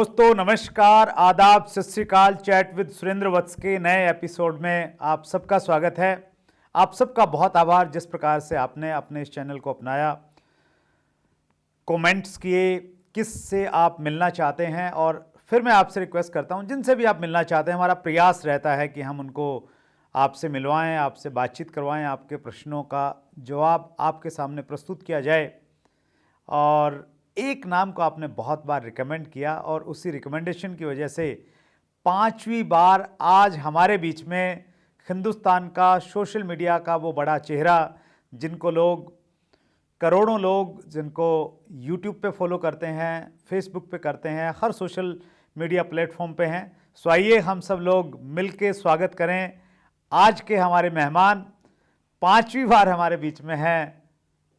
दोस्तों नमस्कार, आदाब, सत श्री अकाल। चैट विद सुरेंद्र वत्स के नए एपिसोड में आप सबका स्वागत है। आप सबका बहुत आभार जिस प्रकार से आपने अपने इस चैनल को अपनाया, कमेंट्स किए, किस से आप मिलना चाहते हैं। और फिर मैं आपसे रिक्वेस्ट करता हूं, जिनसे भी आप मिलना चाहते हैं, हमारा प्रयास रहता है कि हम उनको आपसे मिलवाएं, आपसे बातचीत करवाएं, आपके प्रश्नों का जवाब आपके सामने प्रस्तुत किया जाए। और एक नाम को आपने बहुत बार रिकमेंड किया और उसी रिकमेंडेशन की वजह से 5वीं बार आज हमारे बीच में हिंदुस्तान का सोशल मीडिया का वो बड़ा चेहरा, जिनको लोग करोड़ों लोग जिनको यूट्यूब पे फॉलो करते हैं, फेसबुक पे करते हैं, हर सोशल मीडिया प्लेटफॉर्म पे हैं। सो आइए हम सब लोग मिलके स्वागत करें आज के हमारे मेहमान। 5वीं बार हमारे बीच में हैं,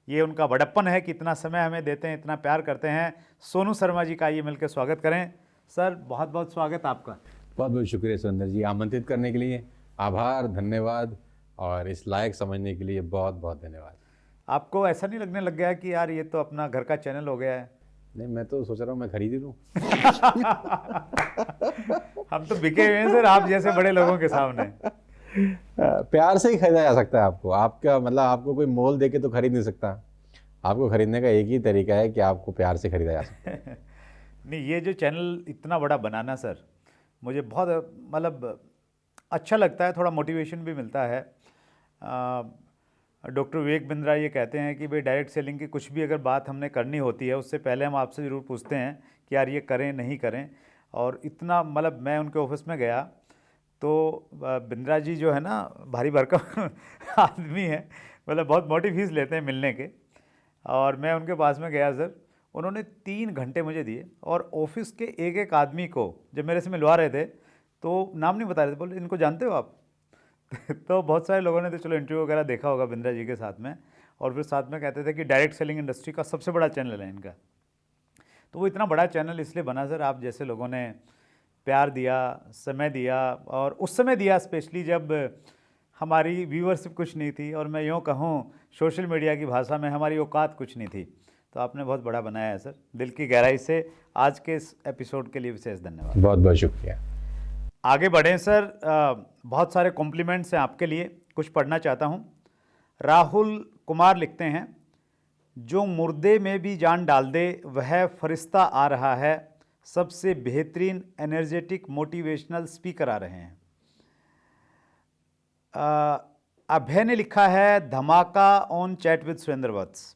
ये उनका बड़प्पन है कि इतना समय हमें देते हैं, इतना प्यार करते हैं। सोनू शर्मा जी का आइए मिलकर स्वागत करें। सर बहुत बहुत स्वागत आपका। बहुत बहुत शुक्रिया सुरेंद्र जी, आमंत्रित करने के लिए आभार, धन्यवाद, और इस लायक समझने के लिए बहुत बहुत धन्यवाद। आपको ऐसा नहीं लगने लग गया कि यार ये तो अपना घर का चैनल हो गया है? नहीं, मैं तो सोच रहा हूँ मैं खरीद ही लूँ। हम तो बिके हुए हैं सर आप जैसे बड़े लोगों के सामने। प्यार से ही खरीदा जा सकता है आपको। आपका मतलब आपको कोई मोल देके तो खरीद नहीं सकता। आपको खरीदने का एक ही तरीका है कि आपको प्यार से खरीदा जा सकता है। नहीं, ये जो चैनल इतना बड़ा बनाना सर, मुझे बहुत मतलब अच्छा लगता है, थोड़ा मोटिवेशन भी मिलता है। डॉक्टर विवेक बिंद्रा ये कहते हैं कि भाई डायरेक्ट सेलिंग की कुछ भी अगर बात हमने करनी होती है, उससे पहले हम आपसे ज़रूर पूछते हैं कि यार ये करें नहीं करें। और इतना मतलब मैं उनके ऑफिस में गया तो बिंद्रा जी जो है ना, भारी भरकम आदमी है, मतलब बहुत मोटी फीस लेते हैं मिलने के। और मैं उनके पास में गया सर, उन्होंने 3 घंटे मुझे दिए और ऑफिस के एक एक आदमी को जब मेरे से मिलवा रहे थे तो नाम नहीं बता रहे थे, बोले इनको जानते हो आप? तो बहुत सारे लोगों ने तो चलो इंटरव्यू वगैरह देखा होगा बिंद्रा जी के साथ में, और फिर साथ में कहते थे कि डायरेक्ट सेलिंग इंडस्ट्री का सबसे बड़ा चैनल है इनका। तो वो इतना बड़ा चैनल इसलिए बना सर, आप जैसे लोगों ने प्यार दिया, समय दिया, और उस समय दिया स्पेशली जब हमारी व्यूअरशिप कुछ नहीं थी, और मैं यूँ कहूँ सोशल मीडिया की भाषा में हमारी औकात कुछ नहीं थी। तो आपने बहुत बड़ा बनाया है सर, दिल की गहराई से आज के इस एपिसोड के लिए विशेष धन्यवाद। बहुत बहुत शुक्रिया। आगे बढ़ें सर। बहुत सारे कॉम्प्लीमेंट्स हैं आपके लिए, कुछ पढ़ना चाहता हूँ। राहुल कुमार लिखते हैं, जो मुर्दे में भी जान डाल दे वह फरिश्ता आ रहा है, सबसे बेहतरीन एनर्जेटिक मोटिवेशनल स्पीकर आ रहे हैं। अभय ने लिखा है धमाका ऑन चैट विद सुरेंद्र वत्स।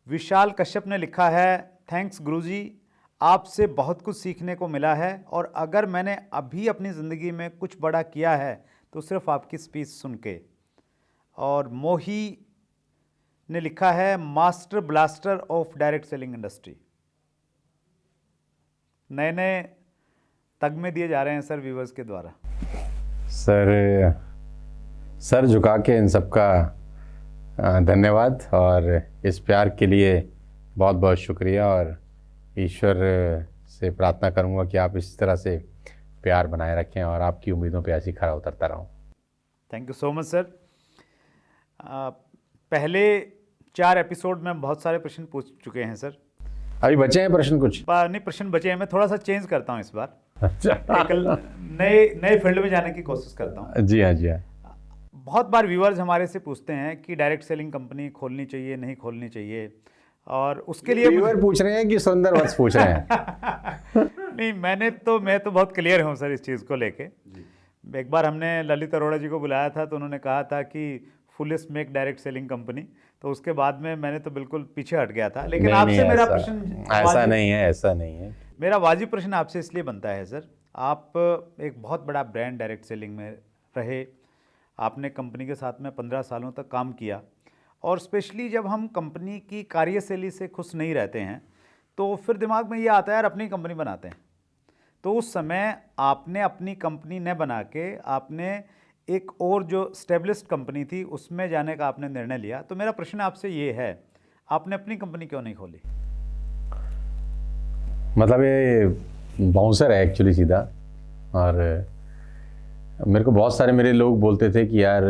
विशाल कश्यप ने लिखा है थैंक्स गुरुजी, आपसे बहुत कुछ सीखने को मिला है, और अगर मैंने अभी अपनी ज़िंदगी में कुछ बड़ा किया है तो सिर्फ आपकी स्पीच सुन के। और मोही ने लिखा है master blaster of direct selling industry. नए नए तगमे दिए जा रहे हैं सर व्यूवर्स के द्वारा। सर झुका के इन सबका धन्यवाद, और इस प्यार के लिए बहुत बहुत शुक्रिया। और ईश्वर से प्रार्थना करूंगा कि आप इस तरह से प्यार बनाए रखें और आपकी उम्मीदों पे ऐसी खरा उतरता रहूं। Thank you so much sir. पहले 4 एपिसोड में हम बहुत सारे प्रश्न पूछ चुके हैं सर। अभी बचे हैं प्रश्न कुछ? नहीं, प्रश्न बचे हैं। मैं थोड़ा सा चेंज करता हूं इस बार। अच्छा। नए फील्ड में जाने की कोशिश करता हूं। जी हाँ, जी हाँ। बहुत बार व्यूअर्स हमारे से पूछते हैं कि डायरेक्ट सेलिंग कंपनी खोलनी चाहिए नहीं खोलनी चाहिए, और उसके लिए व्यूअर पूछ रहे हैं कि सुंदर वत्स पूछ रहे हैं? नहीं, मैं तो बहुत क्लियर हूँ सर इस चीज़ को लेके। एक बार हमने ललित अरोड़ा जी को बुलाया था तो उन्होंने कहा था कि fullest make direct selling company, तो उसके बाद में मैंने तो बिल्कुल पीछे हट गया था। लेकिन आपसे मेरा प्रश्न ऐसा नहीं है। मेरा वाजिब प्रश्न आपसे इसलिए बनता है सर, आप एक बहुत बड़ा ब्रांड डायरेक्ट सेलिंग में रहे, आपने कंपनी के साथ में 15 सालों तक काम किया, और स्पेशली जब हम कंपनी की कार्यशैली से खुश नहीं रहते हैं तो फिर दिमाग में ये आता है यार अपनी कंपनी बनाते हैं। तो उस समय आपने अपनी कंपनी न बना के आपने एक और जो स्टेब्लिश्ड कंपनी थी उसमें जाने का आपने निर्णय लिया। तो मेरा प्रश्न आपसे ये है, आपने अपनी कंपनी क्यों नहीं खोली? मतलब ये बाउंसर है एक्चुअली सीधा, और मेरे को बहुत सारे मेरे लोग बोलते थे कि यार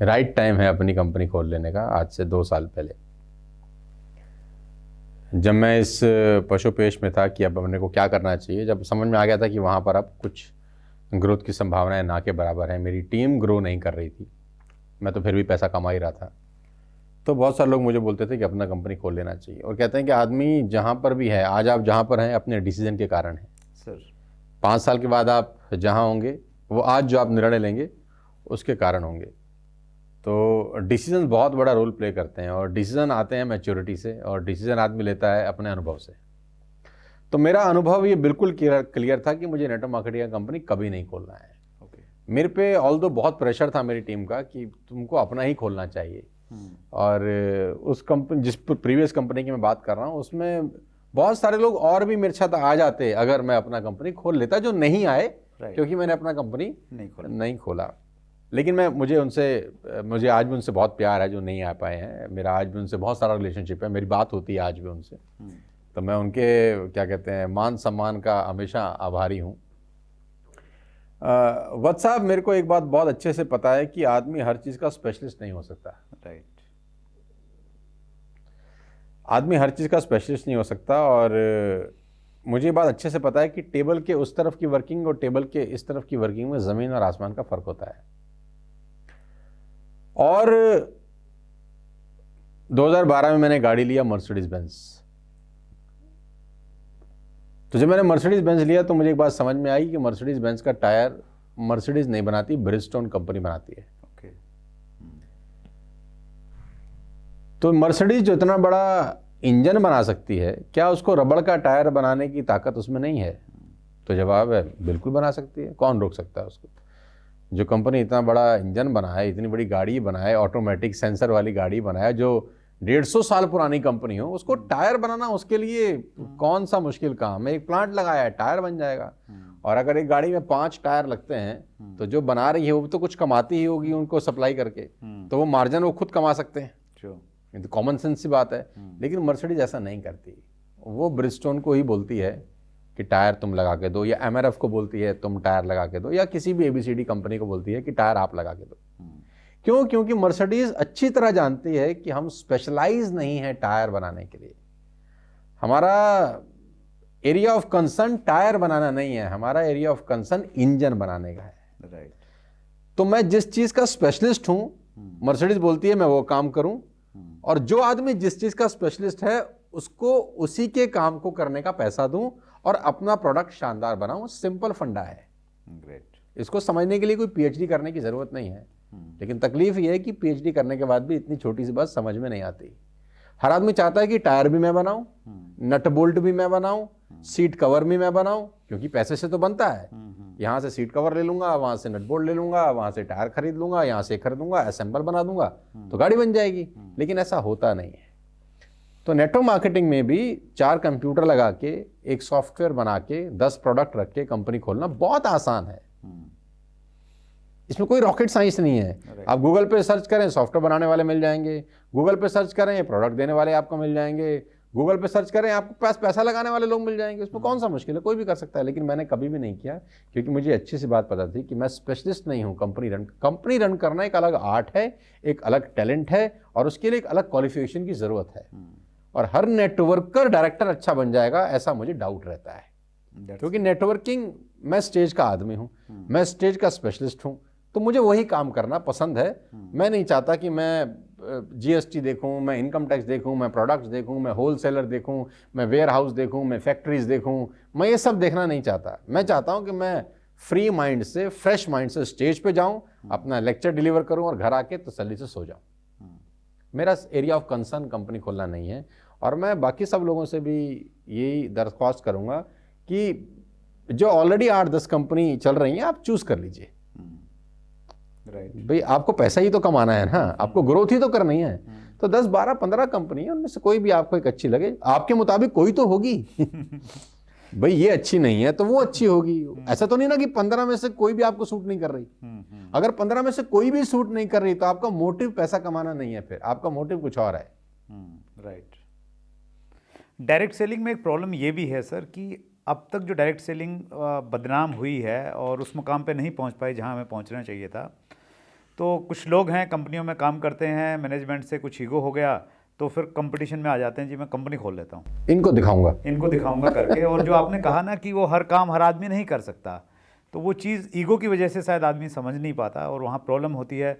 राइट टाइम है अपनी कंपनी खोल लेने का, आज से 2 साल पहले। जब मैं इस पशुपेश में था कि अब अपने को क्या करना चाहिए, जब समझ में आ गया था कि वहाँ पर अब कुछ ग्रोथ की संभावनाएं ना के बराबर हैं, मेरी टीम ग्रो नहीं कर रही थी, मैं तो फिर भी पैसा कमा ही रहा था, तो बहुत सारे लोग मुझे बोलते थे कि अपना कंपनी खोल लेना चाहिए। और कहते हैं कि आदमी जहाँ पर भी है, आज आप जहाँ पर हैं अपने डिसीजन के कारण हैं सर। 5 साल के बाद आप जहाँ होंगे वो आज जो आप निर्णय लेंगे उसके कारण होंगे। तो डिसीजन बहुत बड़ा रोल प्ले करते हैं, और डिसीजन आते हैं मैच्योरिटी से, और डिसीजन आदमी लेता है अपने अनुभव से। तो मेरा अनुभव ये बिल्कुल क्लियर था कि मुझे नेटवर्क मार्केटिंग कंपनी कभी नहीं खोलना है। मेरे पे ऑल्दो बहुत प्रेशर था मेरी टीम का कि तुमको अपना ही खोलना चाहिए। और उस कंपनी, जिस प्रीवियस कंपनी की मैं बात कर रहा हूँ, उसमें बहुत सारे लोग और भी मेरे साथ आ जाते अगर मैं अपना कंपनी खोल लेता, जो नहीं आए क्योंकि मैंने अपना कंपनी नहीं खोला। लेकिन मुझे आज भी उनसे बहुत प्यार है जो नहीं आ पाए हैं। मेरा आज भी उनसे बहुत सारा रिलेशनशिप है, मेरी बात होती है आज भी उनसे। तो मैं उनके क्या कहते हैं मान सम्मान का हमेशा आभारी हूँ। वत्स साहब, मेरे को एक बात बहुत अच्छे से पता है कि आदमी हर चीज़ का स्पेशलिस्ट नहीं हो सकता। राइट। आदमी हर चीज़ का स्पेशलिस्ट नहीं हो सकता, और मुझे ये बात अच्छे से पता है कि टेबल के उस तरफ की वर्किंग और टेबल के इस तरफ की वर्किंग में ज़मीन और आसमान का फ़र्क होता है। और 2012 में मैंने गाड़ी लिया मर्सिडीज बेंज। तो जब मैंने मर्सिडीज बेंज लिया तो मुझे एक बात समझ में आई कि मर्सिडीज बेंज का टायर मर्सिडीज नहीं बनाती, ब्रिजस्टोन कंपनी बनाती है। तो मर्सिडीज जो इतना बड़ा इंजन बना सकती है, क्या उसको रबड़ का टायर बनाने की ताकत उसमें नहीं है? तो जवाब है बिल्कुल बना सकती है। कौन रोक सकता है उसको? जो कंपनी इतना बड़ा इंजन बनाए, इतनी बड़ी गाड़ी बनाए, ऑटोमेटिक सेंसर वाली गाड़ी बनाए, जो 150 साल पुरानी कंपनी हो, उसको टायर बनाना उसके लिए कौन सा मुश्किल काम है? एक प्लांट लगाया है, टायर बन जाएगा। और अगर एक गाड़ी में 5 टायर लगते हैं तो जो बना रही है वो तो कुछ कमाती ही होगी उनको सप्लाई करके, तो वो मार्जिन वो खुद कमा सकते हैं। ये तो कॉमन सेंस सी बात है। लेकिन मर्सिडीज ऐसा नहीं करती। वो ब्रिजस्टोन को ही बोलती है कि टायर तुम लगा के दो, या एमआरएफ को बोलती है तुम टायर लगा के दो, या किसी भी एबीसीडी कंपनी को बोलती है कि टायर आप लगा के दो। क्यों? क्योंकि मर्सिडीज अच्छी तरह जानती है कि हम स्पेशलाइज नहीं है टायर बनाने के लिए। हमारा एरिया ऑफ कंसर्न टायर बनाना नहीं है, हमारा एरिया ऑफ कंसर्न इंजन बनाने का है। राइट। तो मैं जिस चीज का स्पेशलिस्ट हूं, मर्सिडीज बोलती है मैं वो काम करूं, और जो आदमी जिस चीज का स्पेशलिस्ट है उसको उसी के काम को करने का पैसा दूं और अपना प्रोडक्ट शानदार बनाऊं। सिंपल फंडा है। ग्रेट। इसको समझने के लिए कोई पीएचडी करने की जरूरत नहीं है। लेकिन तकलीफ ये है कि पीएचडी करने के बाद भी इतनी छोटी सी बात समझ में नहीं आती। हर आदमी चाहता है कि टायर भी मैं बनाऊं, नट बोल्ट भी मैं बनाऊं, सीट कवर भी मैं बनाऊं, क्योंकि पैसे से तो बनता है। यहां से सीट कवर ले लूंगा, वहां से नट बोल्ट ले लूंगा, वहां से टायर खरीद लूंगा, यहां से खरीदूंगा, असेंबल बना दूंगा तो गाड़ी बन जाएगी। लेकिन ऐसा होता नहीं है। तो नेटवर्क मार्केटिंग में भी 4 कंप्यूटर लगा के, एक सॉफ्टवेयर बना के, 10 प्रोडक्ट रख के कंपनी खोलना बहुत आसान है। इसमें कोई रॉकेट साइंस नहीं है। आप गूगल पे सर्च करें, सॉफ्टवेयर बनाने वाले मिल जाएंगे। गूगल पे सर्च करें, प्रोडक्ट देने वाले आपको मिल जाएंगे। गूगल पे सर्च करें, आपके पास पैसा लगाने वाले लोग मिल जाएंगे। उसमें कौन सा मुश्किल है? कोई भी कर सकता है। लेकिन मैंने कभी भी नहीं किया, क्योंकि मुझे अच्छी सी बात पता थी कि मैं स्पेशलिस्ट नहीं हूँ। कंपनी रन करना एक अलग आर्ट है, एक अलग टैलेंट है, और उसके लिए एक अलग क्वालिफिकेशन की जरूरत है। और हर नेटवर्कर डायरेक्टर अच्छा बन जाएगा ऐसा मुझे डाउट रहता है, क्योंकि नेटवर्किंग, मैं स्टेज का आदमी हूँ, मैं स्टेज का स्पेशलिस्ट हूँ, तो मुझे वही काम करना पसंद है। मैं नहीं चाहता कि मैं जीएसटी देखूं, मैं इनकम टैक्स देखूं, मैं प्रोडक्ट्स देखूं, मैं होलसेलर देखूं, मैं वेयर हाउस देखूं, मैं फैक्ट्रीज देखूं। मैं ये सब देखना नहीं चाहता। मैं चाहता हूं कि मैं फ्री माइंड से, फ्रेश माइंड से स्टेज पे जाऊं, अपना लेक्चर डिलीवर करूं और घर आके तसल्ली से सो जाऊं। मेरा एरिया ऑफ कंसर्न कंपनी खोलना नहीं है। और मैं बाकी सब लोगों से भी यही दरख्वास्त करूंगा कि जो ऑलरेडी 8-10 कंपनी चल रही हैं, आप चूज कर लीजिए। भाई आपको पैसा ही तो कमाना है ना, आपको ग्रोथ ही तो करनी है। तो 10, 12, 15 कंपनी है, उनमें से कोई भी आपको एक अच्छी लगे, आपके मुताबिक कोई तो होगी। भाई ये अच्छी नहीं है तो वो अच्छी होगी। ऐसा तो नहीं ना कि 15 में से कोई भी आपको सूट नहीं कर रही। अगर 15 में से कोई भी सूट नहीं कर रही तो आपका मोटिव पैसा कमाना नहीं है, फिर आपका मोटिव कुछ और है। राइट। डायरेक्ट सेलिंग में एक प्रॉब्लम ये भी है सर कि अब तक जो डायरेक्ट सेलिंग बदनाम हुई है और उस मुकाम पे नहीं पहुंच पाई जहां हमें पहुंचना चाहिए था। तो कुछ लोग हैं कंपनियों में काम करते हैं, मैनेजमेंट से कुछ ईगो हो गया तो फिर कंपटीशन में आ जाते हैं जी मैं कंपनी खोल लेता हूँ, इनको दिखाऊंगा करके। और जो आपने कहा ना कि वो हर काम हर आदमी नहीं कर सकता, तो वो चीज़ ईगो की वजह से शायद आदमी समझ नहीं पाता और वहाँ प्रॉब्लम होती है।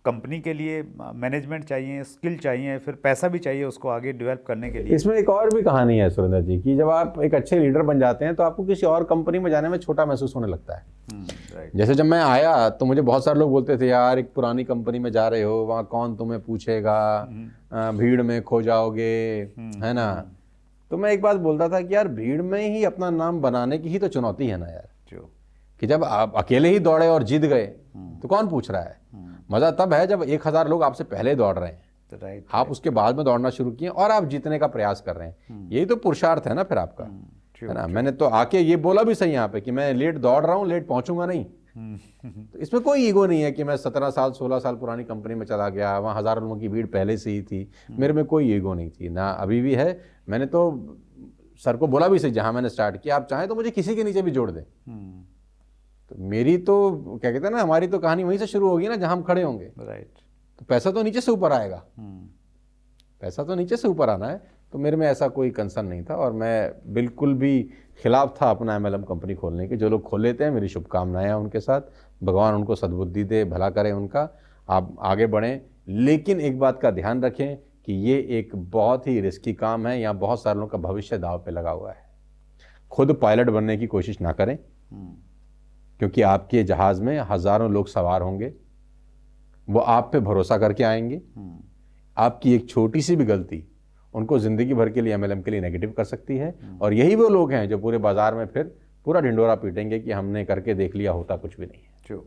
कंपनी के लिए मैनेजमेंट चाहिए, स्किल चाहिए, फिर पैसा भी चाहिए उसको आगे डेवलप करने के लिए। इसमें एक और भी कहानी है सुरेंद्र जी कि जब आप एक अच्छे लीडर बन जाते हैं तो आपको किसी और कंपनी में जाने में छोटा महसूस होने लगता है। जैसे जब मैं आया तो मुझे बहुत सारे लोग बोलते थे यार एक पुरानी कंपनी में जा रहे हो, वहाँ कौन तुम्हें पूछेगा, भीड़ में खो जाओगे, है ना। तो मैं एक बात बोलता था कि यार भीड़ में ही अपना नाम बनाने की ही तो चुनौती है ना यार, कि जब आप अकेले ही दौड़े और जीत गए तो कौन पूछ रहा है। मजा तब है जब 1000 लोग आपसे पहले दौड़ रहे हैं, आप उसके बाद में दौड़ना शुरू किए और आप जीतने का प्रयास कर रहे हैं। यही तो पुरुषार्थ है ना फिर आपका, है ना। मैंने तो आके ये बोला भी सही यहाँ पे कि मैं लेट दौड़ रहा हूँ, लेट पहुंचूंगा नहीं। तो इसमें कोई ईगो नहीं है कि मैं 17 साल 16 साल पुरानी कंपनी में चला गया, वहाँ 1000 लोगों की भीड़ पहले से ही थी, मेरे में कोई ईगो नहीं थी ना, अभी भी है। मैंने तो सर को बोला भी सही जहाँ मैंने स्टार्ट किया, आप चाहें तो मुझे किसी के नीचे भी जोड़ दें। तो मेरी तो क्या कहते हैं ना, हमारी तो कहानी वहीं से शुरू होगी ना जहां हम खड़े होंगे। तो पैसा तो नीचे से ऊपर आएगा, पैसा तो नीचे से ऊपर आना है। तो मेरे में ऐसा कोई कंसर्न नहीं था और मैं बिल्कुल भी खिलाफ था अपना MLM कंपनी खोलने के। जो लोग खोल लेते हैं मेरी शुभकामनाएं हैं उनके साथ, भगवान उनको सद्बुद्धि दे, भला करें उनका, आप आगे बढ़ें। लेकिन एक बात का ध्यान रखें कि ये एक बहुत ही रिस्की काम है, यहाँ बहुत सारे लोगों का भविष्य दांव पे लगा हुआ है। खुद पायलट बनने की कोशिश ना करें, क्योंकि आपके जहाज में हजारों लोग सवार होंगे, वो आप पे भरोसा करके आएंगे। आपकी एक छोटी सी भी गलती उनको जिंदगी भर के लिए MLM के लिए नेगेटिव कर सकती है। और यही वो लोग हैं जो पूरे बाजार में फिर पूरा ढिंडोरा पीटेंगे कि हमने करके देख लिया, होता कुछ भी नहीं है। जो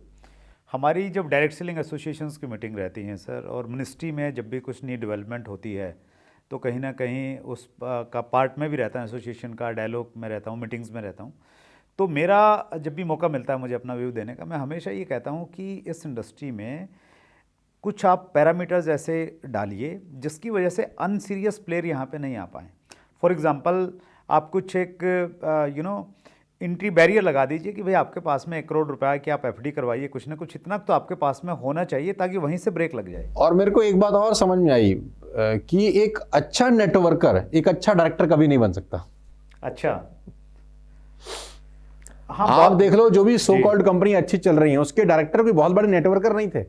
हमारी जब डायरेक्ट सेलिंग एसोसिएशंस की मीटिंग रहती हैं सर, और मिनिस्ट्री में जब भी कुछ नई डेवलपमेंट होती है तो कहीं ना कहीं उस का पार्ट में भी रहता है, एसोसिएशन का डायलॉग में रहता हूँ, मीटिंग्स में रहता हूँ। तो मेरा जब भी मौका मिलता है मुझे अपना व्यू देने का, मैं हमेशा ये कहता हूँ कि इस इंडस्ट्री में कुछ आप पैरामीटर्स ऐसे डालिए जिसकी वजह से अनसीरियस प्लेयर यहाँ पे नहीं आ पाएँ। फॉर एग्जांपल आप कुछ एक एंट्री बैरियर लगा दीजिए कि भाई आपके पास में 1 करोड़ रुपया है कि आप FD करवाइए, कुछ ना कुछ इतना तो आपके पास में होना चाहिए ताकि वहीं से ब्रेक लग जाए। और मेरे को एक बात और समझ में आई कि एक अच्छा नेटवर्कर एक अच्छा डायरेक्टर कभी नहीं बन सकता। अच्छा, हाँ, आप देख लो जो भी सो कॉल्ड कंपनी अच्छी चल रही हैं उसके डायरेक्टर भी बहुत बड़े नेटवर्कर नहीं थे।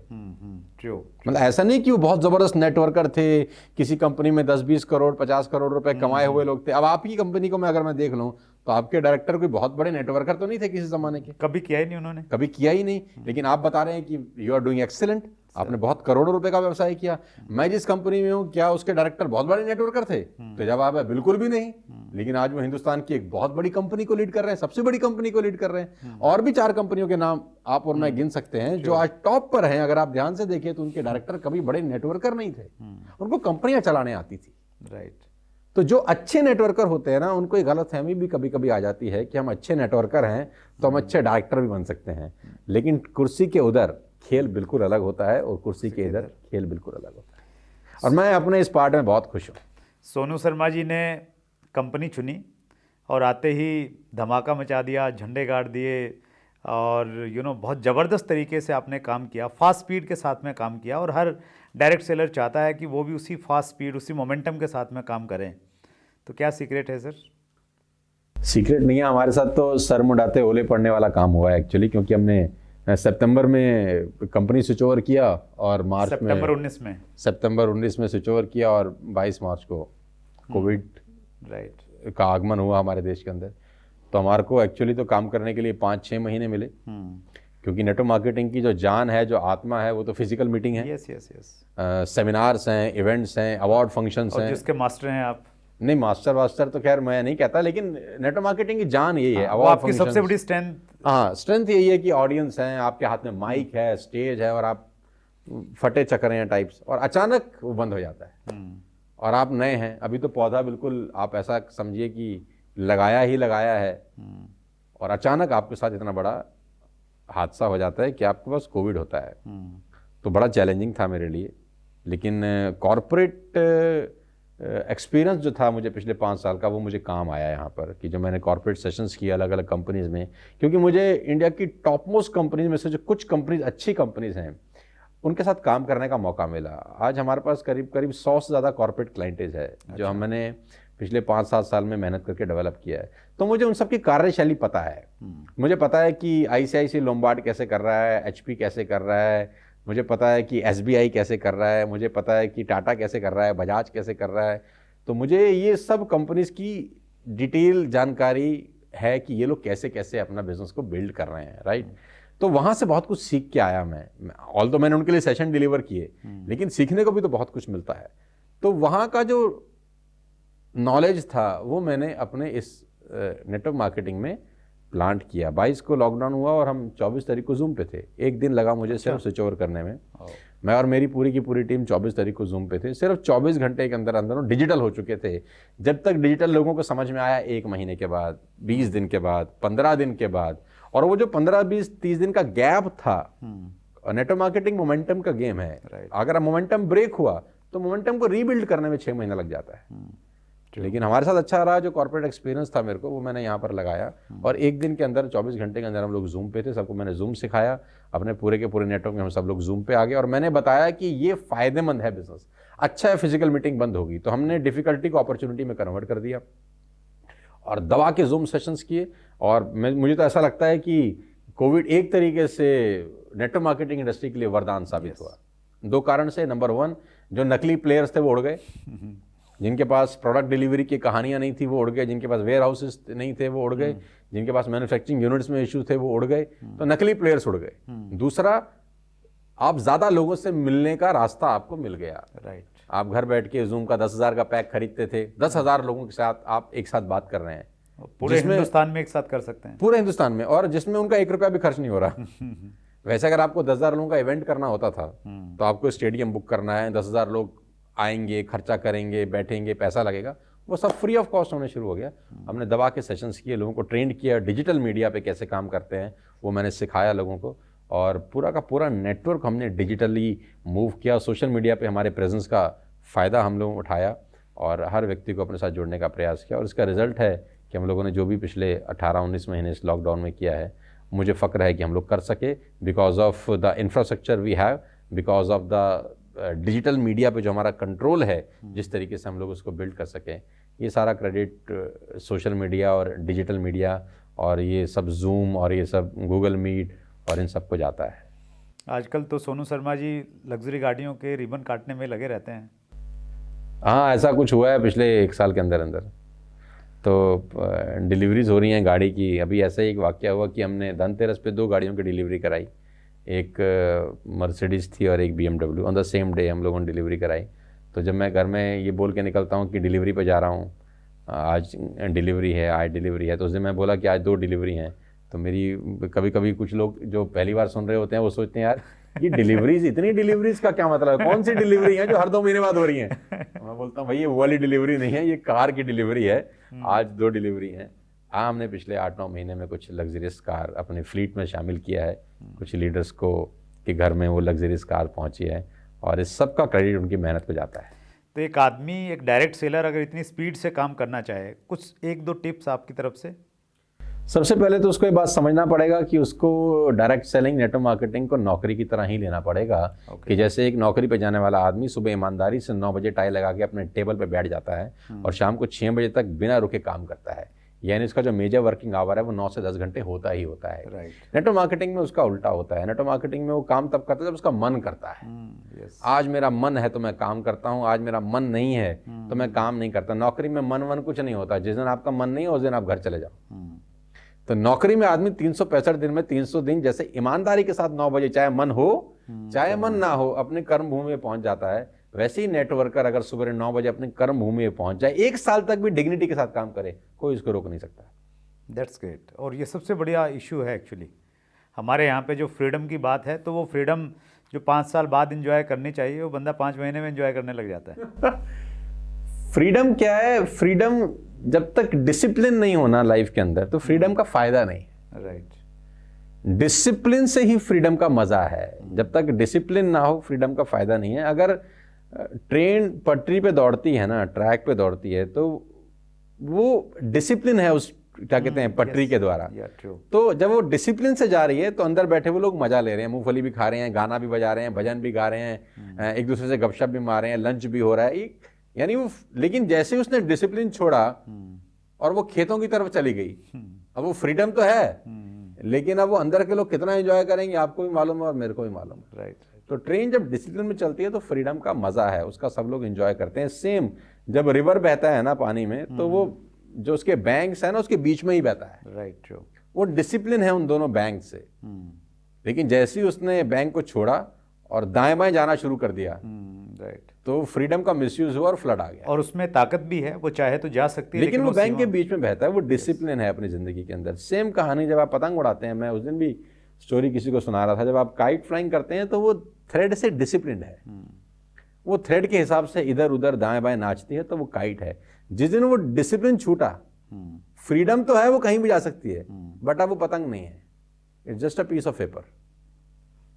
मतलब ऐसा नहीं कि वो बहुत जबरदस्त नेटवर्कर थे, किसी कंपनी में 10-20 करोड़ 50 करोड़ रुपए कमाए हुए लोग थे। अब आपकी कंपनी को मैं अगर मैं देख लूं तो आपके डायरेक्टर कोई बहुत बड़े नेटवर्कर तो नहीं थे किसी जमाने के, कभी किया ही नहीं उन्होंने, कभी किया ही नहीं। लेकिन आप बता रहे हैं कि यू आर डूइंग एक्सीलेंट, आपने बहुत करोड़ों रुपए का व्यवसाय किया। मैं जिस कंपनी में हूँ क्या उसके डायरेक्टर बहुत बड़े नेटवर्कर थे? तो जवाब है बिल्कुल भी नहीं। लेकिन आज वो हिंदुस्तान की एक बहुत बड़ी कंपनी को लीड कर रहे हैं, सबसे बड़ी कंपनी को लीड कर रहे हैं। और भी 4 कंपनियों के नाम आप और मैं गिन सकते हैं जो आज टॉप पर हैं। अगर आप ध्यान से देखें तो उनके डायरेक्टर कभी बड़े नेटवर्कर नहीं थे, उनको कंपनियां चलाने आती थी। राइट। तो जो अच्छे नेटवर्कर होते हैं ना, उनको एक गलतफहमी भी कभी कभी आ जाती है कि हम अच्छे नेटवर्कर हैं तो हम अच्छे डायरेक्टर भी बन सकते हैं। लेकिन कुर्सी के उधर खेल बिल्कुल अलग होता है और कुर्सी के इधर खेल बिल्कुल अलग होता है। और मैं अपने इस पार्ट में बहुत खुश हूँ। सोनू शर्मा जी ने कंपनी चुनी और आते ही धमाका मचा दिया, झंडे गाड़ दिए और बहुत ज़बरदस्त तरीके से आपने काम किया, फास्ट स्पीड के साथ में काम किया। और हर डायरेक्ट सेलर चाहता है कि वो भी उसी फास्ट स्पीड उसी मोमेंटम के साथ में काम करें। तो क्या सीक्रेट है सर? सीक्रेट नहीं है, हमारे साथ तो सर मुंडाते ओले पड़ने वाला काम हुआ है एक्चुअली, क्योंकि हमने सितंबर में कंपनी स्विच ओवर किया और मार्च में सितंबर 19 में स्विच ओवर किया और 22 मार्च को कोविड का आगमन हुआ हमारे देश के अंदर। तो हमारे को एक्चुअली तो काम करने के लिए 5-6 महीने मिले, क्योंकि नेटवर्क मार्केटिंग की जो जान है, जो आत्मा है, वो तो फिजिकल मीटिंग है। सेमिनार्स हैं, इवेंट्स हैं, अवार्ड फंक्शंस हैं। जिसके मास्टर हैं आप? नहीं, मास्टर तो खैर मैं नहीं कहता, लेकिन नेटवर्क मार्केटिंग की जान यही है। अवार्ड आपकी सबसे बड़ी स्ट्रेंथ? हाँ, स्ट्रेंथ यही है कि ऑडियंस है, आपके हाथ में माइक है, स्टेज है और आप फटे चक्कर हैं टाइप्स, और अचानक वो बंद हो जाता है और आप नए हैं। अभी तो पौधा बिल्कुल आप ऐसा समझिए कि लगाया ही लगाया है और अचानक आपके साथ इतना बड़ा हादसा हो जाता है कि आपके पास कोविड होता है। तो बड़ा चैलेंजिंग था मेरे लिए। लेकिन कॉर्पोरेट एक्सपीरियंस जो था मुझे पिछले 5 साल का, वो मुझे काम आया यहाँ पर, कि जो मैंने कॉर्पोरेट सेशंस किए अलग अलग कंपनीज़ में। क्योंकि मुझे इंडिया की टॉप मोस्ट कंपनीज में से जो कुछ कंपनीज अच्छी कंपनीज हैं, उनके साथ काम करने का मौका मिला। आज हमारे पास करीब करीब 100 से ज़्यादा कॉर्पोरेट क्लाइंटेज है जो हमने पिछले 5-7 साल में मेहनत करके डेवलप किया है। तो मुझे उन सबकी कार्यशैली पता है। मुझे पता है कि ICICI लोम्बार्ड कैसे कर रहा है, HP कैसे कर रहा है, मुझे पता है कि SBI कैसे कर रहा है, मुझे पता है कि टाटा कैसे कर रहा है, बजाज कैसे कर रहा है। तो मुझे ये सब कंपनीज की डिटेल जानकारी है कि ये लोग कैसे कैसे अपना बिजनेस को बिल्ड कर रहे हैं, राइट। तो वहाँ से बहुत कुछ सीख के आया मैं। ऑल तो मैंने उनके लिए सेशन डिलीवर किए, लेकिन सीखने को भी तो बहुत कुछ मिलता है। तो वहाँ का जो नॉलेज था वो मैंने अपने इस नेटवर्क मार्केटिंग में प्लांट किया। 22 को लॉकडाउन हुआ और हम 24 तारीख को जूम पे थे। एक दिन लगा मुझे सिर्फ स्विच ओवर करने में। मैं और मेरी पूरी की पूरी टीम 24 तारीख को जूम पे थे। सिर्फ 24 घंटे के अंदर अंदर डिजिटल हो चुके थे। जब तक डिजिटल लोगों को समझ में आया 1 महीने के बाद, 20 दिन के बाद, 15 दिन के बाद। और वो जो 15, 20, 30 दिन का गैप था, नेटवर्क मार्केटिंग मोमेंटम का गेम है। अगर मोमेंटम ब्रेक हुआ तो मोमेंटम को रीबिल्ड करने में 6 महीना लग जाता है। लेकिन हमारे साथ अच्छा रहा, जो कॉर्पोरेट एक्सपीरियंस था मेरे को, वो मैंने यहाँ पर लगाया। और एक दिन के अंदर 24 घंटे के अंदर हम लोग जूम पे थे। सबको मैंने जूम सिखाया। अपने पूरे के पूरे नेटवर्क में हम सब लोग जूम पे आ गए और मैंने बताया कि ये फायदेमंद है बिजनेस। अच्छा है, फिजिकल मीटिंग बंद होगी, तो हमने डिफिकल्टी को अपॉर्चुनिटी में कन्वर्ट कर दिया और दबा के जूम सेशंस किए। और मुझे तो ऐसा लगता है कि कोविड एक तरीके से नेटवर्क मार्केटिंग इंडस्ट्री के लिए वरदान साबित हुआ। 2 कारण से। नंबर 1, जो नकली प्लेयर्स थे वो उड़ गए। जिनके पास प्रोडक्ट डिलीवरी की कहानियां नहीं थी वो उड़ गए। जिनके पास वेयर हाउसेस नहीं थे वो उड़ गए। जिनके पास मैन्युफैक्चरिंग यूनिट्स में इश्यू थे वो उड़ गए। तो नकली प्लेयर्स उड़ गए। दूसरा, आप ज़्यादा लोगों से मिलने का रास्ता आपको मिल गया, राइट। आप घर बैठ के जूम का 10,000 का पैक खरीदते थे, 10,000 लोगों के साथ आप एक साथ बात कर रहे हैं। पूरे हिंदुस्तान में एक साथ कर सकते हैं, पूरे हिंदुस्तान में, और जिसमें उनका 1 रुपया भी खर्च नहीं हो रहा। वैसे अगर आपको 10,000 लोगों का इवेंट करना होता था तो आपको स्टेडियम बुक करना है, 10,000 लोग आएंगे, खर्चा करेंगे, बैठेंगे, पैसा लगेगा। वो सब फ्री ऑफ कॉस्ट होने शुरू हो गया। हमने दबा के सेशंस किए, लोगों को ट्रेंड किया, डिजिटल मीडिया पे कैसे काम करते हैं वो मैंने सिखाया लोगों को। और पूरा का पूरा नेटवर्क हमने डिजिटली मूव किया। सोशल मीडिया पे हमारे प्रेजेंस का फ़ायदा हम लोगों उठाया और हर व्यक्ति को अपने साथ जोड़ने का प्रयास किया। और इसका रिजल्ट है कि हम लोगों ने जो भी पिछले 18-19 महीने इस लॉकडाउन में किया है, मुझे फ़ख्र है कि हम लोग कर सके, because of the infrastructure we have, because of the digital media पे जो हमारा कंट्रोल है, जिस तरीके से हम लोग उसको बिल्ड कर सकें। ये सारा क्रेडिट सोशल मीडिया और डिजिटल मीडिया और ये सब जूम और ये सब गूगल मीट और इन सब को जाता है। आजकल तो सोनू शर्मा जी लग्जरी गाड़ियों के रिबन काटने में लगे रहते हैं। हाँ, ऐसा कुछ हुआ है पिछले 1 साल के अंदर अंदर। तो डिलीवरीज हो रही हैं गाड़ी की। अभी ऐसा ही एक वाक़या हुआ कि हमने धनतेरस पे 2 गाड़ियों की डिलीवरी कराई। एक मर्सिडीज़ थी और एक BMW। On the same day हम लोगों ने डिलीवरी कराई। तो जब मैं घर में ये बोल के निकलता हूँ कि डिलीवरी पे जा रहा हूँ, आज डिलीवरी है, आज डिलीवरी है, तो उस दिन मैं बोला कि आज 2 डिलीवरी हैं। तो मेरी कभी कभी कुछ लोग जो पहली बार सुन रहे होते हैं वो सोचते हैं यार ये डिलीवरीज, इतनी डिलीवरीज का क्या मतलब है, कौन सी डिलीवरी है जो हर 2 महीने बाद हो रही हैं। मैं बोलता हूँ भाई ये वो वाली डिलीवरी नहीं है, ये कार की डिलीवरी है। आज 2 डिलीवरी हैं। हमने पिछले 8-9 महीने में कुछ लग्जरियस कार अपने फ्लीट में शामिल किया है। कुछ लीडर्स को के घर में वो लग्जरियस कार पहुंची है और इस सब का क्रेडिट उनकी मेहनत को जाता है। तो एक आदमी, एक डायरेक्ट सेलर अगर इतनी स्पीड से काम करना चाहे, कुछ 1-2 टिप्स आपकी तरफ से? सबसे पहले तो उसको ये बात समझना पड़ेगा कि उसको डायरेक्ट सेलिंग, नेटवर्क मार्केटिंग को नौकरी की तरह ही लेना पड़ेगा। कि जैसे एक नौकरी पे जाने वाला आदमी सुबह ईमानदारी से 9 बजे टाई लगा के अपने टेबल पे बैठ जाता है और शाम को 6 बजे तक बिना रुके काम करता है, यानी उसका जो मेजर वर्किंग आवर है वो 9 से 10 घंटे होता ही होता है। नेटवर्क मार्केटिंग में उसका उल्टा होता है। नेटवर्क मार्केटिंग में वो काम तब करता है जब उसका मन करता है। आज मेरा मन है तो मैं काम करता हूँ, आज मेरा मन नहीं है तो मैं काम नहीं करता। नौकरी में मन कुछ नहीं होता। जिस दिन आपका मन नहीं है उस दिन आप घर चले जाओ। तो नौकरी में आदमी 365 दिन में 300 दिन जैसे ईमानदारी के साथ 9 बजे, चाहे मन हो चाहे मन ना हो, अपने कर्म भूमि में पहुंच जाता है। वैसे ही नेटवर्कर अगर सुबह 9 बजे अपने कर्म भूमि में पहुंच जाए, 1 साल तक भी डिग्निटी के साथ काम करे, कोई उसको रोक नहीं सकता। That's great. और ये सबसे बढ़िया इशू है एक्चुअली हमारे यहाँ पे, जो फ्रीडम की बात है। तो वो फ्रीडम जो 5 साल बाद एंजॉय करनी चाहिए, वो बंदा 5 महीने में एंजॉय करने लग जाता है। फ्रीडम क्या है? फ्रीडम जब तक डिसिप्लिन नहीं होना लाइफ के अंदर तो फ्रीडम का फायदा नहीं। राइट। डिसिप्लिन से ही फ्रीडम का मजा है। जब तक डिसिप्लिन ना हो फ्रीडम का फायदा नहीं है। अगर ट्रेन पटरी पे दौड़ती है ना, ट्रैक पे दौड़ती है, तो वो डिसिप्लिन है उस क्या कहते हैं, पटरी के द्वारा। या ट्रू। तो जब वो डिसिप्लिन से जा रही है तो अंदर बैठे वो लोग मजा ले रहे हैं, मूंगफली भी खा रहे हैं, गाना भी बजा रहे हैं, भजन भी गा रहे हैं, एक दूसरे से गपशप भी मार रहे हैं, लंच भी हो रहा है, यानी वो। लेकिन जैसे ही उसने डिसिप्लिन छोड़ा और वो खेतों की तरफ चली गई, अब वो फ्रीडम तो है, लेकिन अब वो अंदर के लोग कितना एंजॉय करेंगे आपको भी मालूम है और मेरे को भी मालूम है। राइट। तो ट्रेन जब डिसिप्लिन में चलती है तो फ्रीडम का मजा है, उसका सब लोग एंजॉय करते हैं। सेम जब रिवर बहता है ना पानी में, तो वो जो उसके बैंक्स है ना उसके बीच में ही बहता है। Right, true. वो डिसिप्लिन है उन दोनों बैंक से। लेकिन जैसे ही उसने बैंक को छोड़ा और दाएं बाएं जाना शुरू कर दिया, राइट, तो फ्रीडम का मिसयूज हुआ और फ्लड आ गया। और उसमें ताकत भी है, वो चाहे तो जा सकती है, लेकिन वो बैंक के बीच में बहता है, वो डिसिप्लिन है अपनी जिंदगी के अंदर। सेम कहानी जब आप पतंग उड़ाते हैं, मैं उस दिन भी स्टोरी किसी को सुना रहा था, जब आप काइट फ्लाइंग करते हैं तो वो थ्रेड से डिसिप्लिन है, वो थ्रेड के हिसाब से इधर उधर दाएं बाएं नाचती है, तो वो काइट है। जिस दिन वो डिसिप्लिन छूटा, फ्रीडम तो है, वो कहीं भी जा सकती है, बट अब वो पतंग नहीं है, it's just a piece of paper,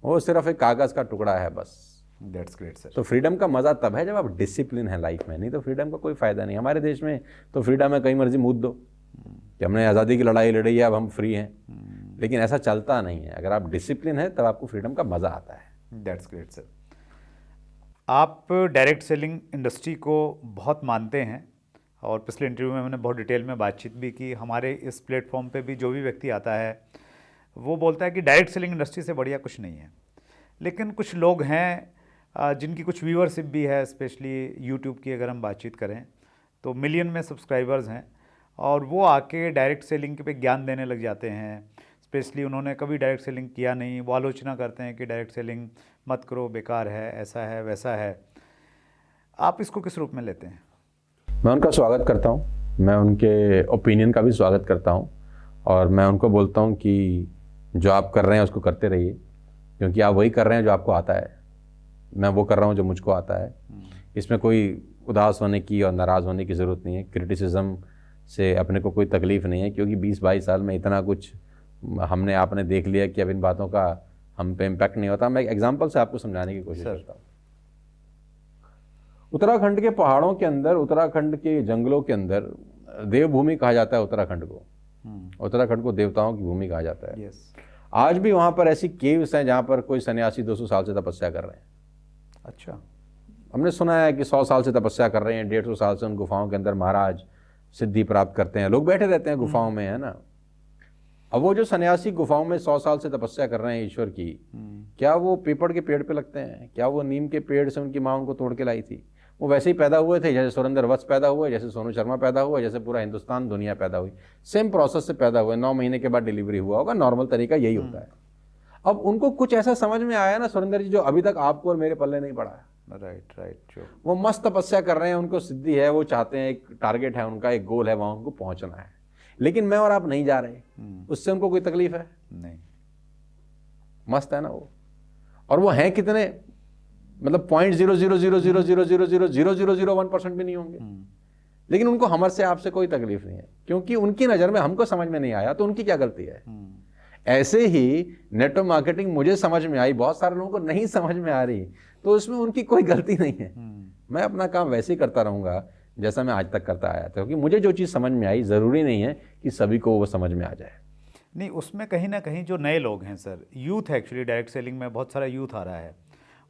वो सिर्फ एक कागज का टुकड़ा है बस। That's great sir. तो फ्रीडम का मजा तब है जब आप डिसिप्लिन है लाइफ में, नहीं तो फ्रीडम का कोई फायदा नहीं। हमारे देश में तो फ्रीडम है कहीं मर्जी मूद दो कि हमने आज़ादी की लड़ाई लड़ी है, अब हम फ्री हैं, लेकिन ऐसा चलता नहीं है। अगर आप डिसिप्लिन है तब आपको फ्रीडम का मजा आता है। That's great sir. आप डायरेक्ट सेलिंग इंडस्ट्री को बहुत मानते हैं और पिछले इंटरव्यू में हमने बहुत डिटेल में बातचीत भी की। हमारे इस प्लेटफॉर्म पे भी जो भी व्यक्ति आता है वो बोलता है कि डायरेक्ट सेलिंग इंडस्ट्री से बढ़िया कुछ नहीं है। लेकिन कुछ लोग हैं जिनकी कुछ व्यूअरशिप भी है, स्पेशली यूट्यूब की अगर हम बातचीत करें तो मिलियन में सब्सक्राइबर्स हैं, और वो आके डायरेक्ट सेलिंग पे ज्ञान देने लग जाते हैं। स्पेशली उन्होंने कभी डायरेक्ट सेलिंग किया नहीं, वो आलोचना करते हैं कि डायरेक्ट सेलिंग मत करो, बेकार है, ऐसा है, वैसा है। आप इसको किस रूप में लेते हैं? मैं उनका स्वागत करता हूँ, मैं उनके ओपिनियन का भी स्वागत करता हूँ, और मैं उनको बोलता हूँ कि जो आप कर रहे हैं उसको करते रहिए, क्योंकि आप वही कर रहे हैं जो आपको आता है। मैं वो कर रहा हूँ जो मुझको आता है। इसमें कोई उदास होने की और नाराज़ होने की ज़रूरत नहीं है। क्रिटिसिज्म से अपने को कोई तकलीफ़ नहीं है, क्योंकि 20-22 साल में इतना कुछ हमने आपने देख लिया कि अब इन बातों का हम पे इम्पैक्ट नहीं होता। मैं एक एग्जांपल से आपको समझाने की कोशिश करता हूँ। उत्तराखंड के पहाड़ों के अंदर, उत्तराखंड के जंगलों के अंदर देवभूमि कहा जाता है उत्तराखंड को। उत्तराखंड को देवताओं की भूमि कहा जाता है। आज भी वहाँ पर ऐसी केव्स हैं जहाँ पर कोई सन्यासी 200 साल से तपस्या कर रहे हैं। अच्छा। हमने सुना है कि 100 साल से तपस्या कर रहे हैं, 150 साल से उन गुफाओं के अंदर महाराज सिद्धि प्राप्त करते हैं, लोग बैठे रहते हैं गुफाओं में, है ना। अब वो जो सन्यासी गुफाओं में 100 साल से तपस्या कर रहे हैं ईश्वर की, क्या वो पीपल के पेड़ पे लगते हैं? क्या वो नीम के पेड़ से उनकी माँ उनको तोड़ के लाई थी? वो वैसे ही पैदा हुए थे जैसे सुरेंद्र वत्स पैदा हुए, जैसे सोनू शर्मा पैदा हुआ, जैसे पूरा हिंदुस्तान दुनिया पैदा हुई। सेम प्रोसेस से पैदा हुए, 9 महीने के बाद डिलीवरी हुआ होगा, नॉर्मल तरीका यही होता है। अब उनको कुछ ऐसा समझ में आया ना सुरेंद्र जी, जो अभी तक आपको और मेरे पल्ले नहीं पड़ा है। राइट। वो मस्त तपस्या कर रहे हैं, उनको सिद्धि है, वो चाहते हैं, एक टारगेट है उनका, एक गोल है, वहां उनको पहुंचना है। लेकिन मैं और आप नहीं जा रहे, उससे उनको कोई तकलीफ है? नहीं। मस्त है ना वो। और वो हैं कितने, मतलब 0.00000000001% भी नहीं होंगे, लेकिन उनको हमर से आपसे कोई तकलीफ नहीं है, क्योंकि उनकी नज़र में हमको समझ में नहीं आया, तो उनकी क्या गलती है? ऐसे ही नेटवर्क मार्केटिंग मुझे समझ में आई, बहुत सारे लोगों को नहीं समझ में आ रही, तो उसमें उनकी कोई गलती नहीं है। मैं अपना काम वैसे ही करता रहूँगा जैसा मैं आज तक करता आया था, क्योंकि मुझे जो चीज़ समझ में आई, ज़रूरी नहीं है कि सभी को वो समझ में आ जाए। नहीं, उसमें कहीं ना कहीं जो नए लोग हैं सर, यूथ है, एक्चुअली डायरेक्ट सेलिंग में बहुत सारा यूथ आ रहा है,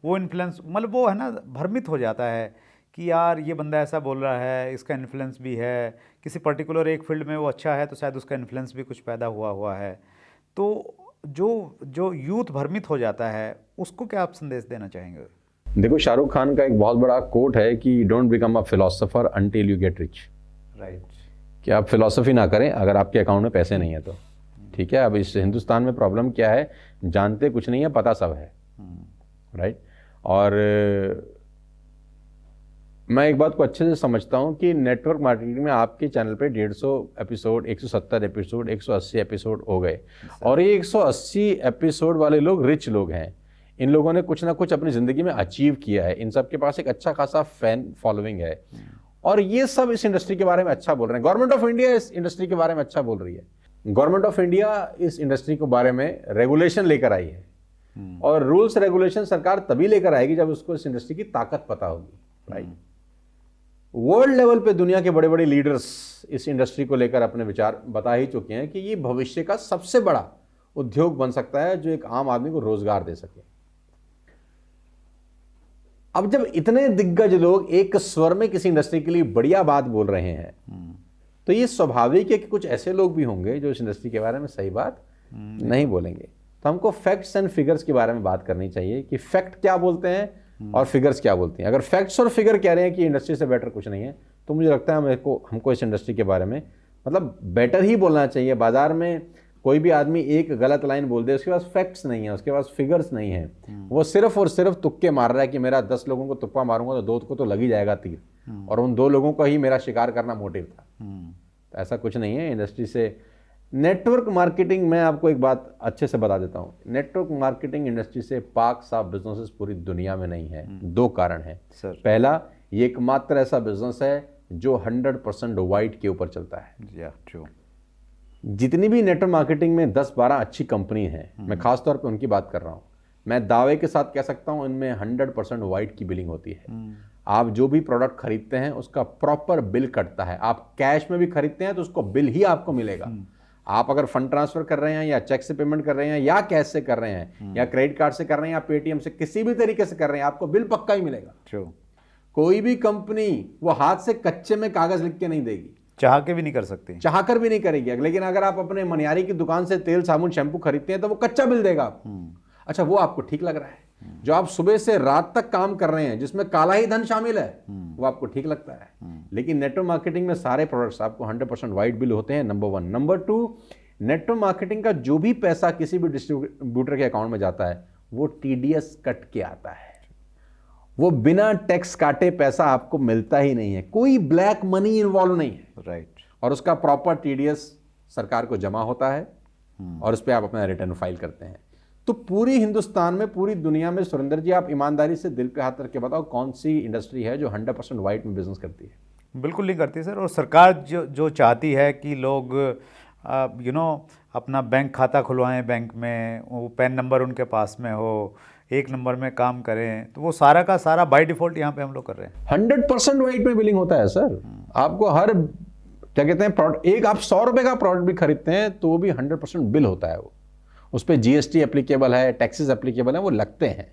वो इन्फ्लुएंस, मतलब वो है ना, भ्रमित हो जाता है कि यार ये बंदा ऐसा बोल रहा है, इसका इन्फ्लुएंस भी है, किसी पर्टिकुलर एक फील्ड में वो अच्छा है तो शायद उसका इन्फ्लुएंस भी कुछ पैदा हुआ है। तो जो यूथ भ्रमित हो जाता है, उसको क्या आप संदेश देना चाहेंगे? देखो, शाहरुख खान का एक बहुत बड़ा कोट है कि don't become a philosopher until you get rich. Right. कि आप फिलोसफी ना करें अगर आपके अकाउंट में पैसे नहीं है तो। ठीक है, अब इस हिंदुस्तान में प्रॉब्लम क्या है, जानते कुछ नहीं है, पता सब है। राइट। और मैं एक बात को अच्छे से समझता हूं कि नेटवर्क मार्केटिंग में आपके चैनल पे 150 एपिसोड, 170 एपिसोड, 180 एपिसोड हो गए, और ये 180 एपिसोड वाले लोग रिच लोग हैं। इन लोगों ने कुछ ना कुछ अपनी ज़िंदगी में अचीव किया है, इन सब के पास एक अच्छा खासा फैन फॉलोइंग है, और ये सब इस इंडस्ट्री के बारे में अच्छा बोल रहे हैं। गवर्नमेंट ऑफ इंडिया इस इंडस्ट्री के बारे में अच्छा बोल रही है। गवर्नमेंट ऑफ इंडिया इस इंडस्ट्री के बारे में रेगुलेशन लेकर आई है, और रूल्स रेगुलेशन सरकार तभी लेकर आएगी जब उसको इस इंडस्ट्री की ताकत पता होगी। राइट। वर्ल्ड लेवल पे दुनिया के बड़े बड़े लीडर्स इस इंडस्ट्री को लेकर अपने विचार बता ही चुके हैं कि ये भविष्य का सबसे बड़ा उद्योग बन सकता है जो एक आम आदमी को रोजगार दे सके। अब जब इतने दिग्गज लोग एक स्वर में किसी इंडस्ट्री के लिए बढ़िया बात बोल रहे हैं तो ये स्वाभाविक है कि कुछ ऐसे लोग भी होंगे जो इस इंडस्ट्री के बारे में सही बात नहीं बोलेंगे। तो हमको फैक्ट्स एंड फिगर्स के बारे में बात करनी चाहिए कि फैक्ट क्या बोलते हैं और फिगर्स क्या बोलती हैं। अगर फैक्ट्स और फिगर कह रहे हैं कि इंडस्ट्री से बेटर कुछ नहीं है तो मुझे लगता है हमको इस इंडस्ट्री के बारे में मतलब बेटर ही बोलना चाहिए। बाजार में कोई भी आदमी एक गलत लाइन बोल दे, उसके पास फैक्ट्स नहीं है, उसके पास फिगर्स नहीं है, वो सिर्फ और सिर्फ तुक्के मार रहा है कि मेरा 10 लोगों को तुक्का मारूंगा तो 2 को तो लग ही जाएगा तीर, और उन 2 लोगों का ही मेरा शिकार करना मोटिव था। तो ऐसा कुछ नहीं है। इंडस्ट्री से नेटवर्क मार्केटिंग, मैं आपको एक बात अच्छे से बता देता हूँ, नेटवर्क मार्केटिंग इंडस्ट्री से पाक साफ बिजनेसेस पूरी दुनिया में नहीं है। 2 कारण है। पहला, ये एकमात्र ऐसा बिजनेस है जो 100% वाइट के ऊपर चलता है। जितनी भी नेटवर्क मार्केटिंग में 10-12 अच्छी कंपनी हैं, मैं खास तौर पे उनकी बात कर रहा हूँ, मैं दावे के साथ कह सकता हूँ इनमें 100% वाइट की बिलिंग होती है। आप जो भी प्रोडक्ट खरीदते हैं उसका प्रॉपर बिल कटता है। आप कैश में भी खरीदते हैं तो उसको बिल ही आपको मिलेगा। आप अगर फंड ट्रांसफर कर रहे हैं या चेक से पेमेंट कर रहे हैं या कैश से कर रहे हैं या क्रेडिट कार्ड से कर रहे हैं या पेटीएम से, किसी भी तरीके से कर रहे हैं, आपको बिल पक्का ही मिलेगा। कोई भी कंपनी वो हाथ से कच्चे में कागज लिख के नहीं देगी, चाह के भी नहीं कर सकती, चाह कर भी नहीं करेगी। लेकिन अगर आप अपने मनियारी की दुकान से तेल साबुन शैम्पू खरीदते हैं तो वो कच्चा बिल देगा आपको। अच्छा, वो आपको ठीक लग रहा है। जो आप सुबह से रात तक काम कर रहे हैं जिसमें काला ही धन शामिल है, वो आपको ठीक लगता है। लेकिन नेटवर्क मार्केटिंग में सारे प्रोडक्ट्स आपको 100% वाइट बिल होते हैं, नंबर 1। नंबर 2, नेटवर्क मार्केटिंग का जो भी पैसा किसी भी डिस्ट्रीब्यूटर के अकाउंट में जाता है वो टीडीएस कट के आता है। वो बिना टैक्स काटे पैसा आपको मिलता ही नहीं है, कोई ब्लैक मनी इन्वॉल्व नहीं है। राइट। और उसका प्रॉपर टीडीएस सरकार को जमा होता है और उस पर आप अपना रिटर्न फाइल करते हैं। तो पूरी हिंदुस्तान में, पूरी दुनिया में, सुरेंद्र जी आप ईमानदारी से दिल पे हाथ रख के बताओ कौन सी इंडस्ट्री है जो 100% वाइट में बिजनेस करती है? बिल्कुल नहीं करती सर। और सरकार जो चाहती है कि लोग अपना बैंक खाता खुलवाएं, बैंक में वो पैन नंबर उनके पास में हो, 1 नंबर में काम करें, तो वो सारा का सारा बाय डिफॉल्ट यहाँ पे हम लोग कर रहे हैं। 100% वाइट में बिलिंग होता है सर। आपको हर क्या कहते हैं प्रोडक्ट, एक आप 100 रुपए का प्रोडक्ट भी खरीदते हैं तो वो भी 100% बिल होता है। वो उस पर जीएसटी एप्लीकेबल है, टैक्सेस एप्लीकेबल है, वो लगते हैं।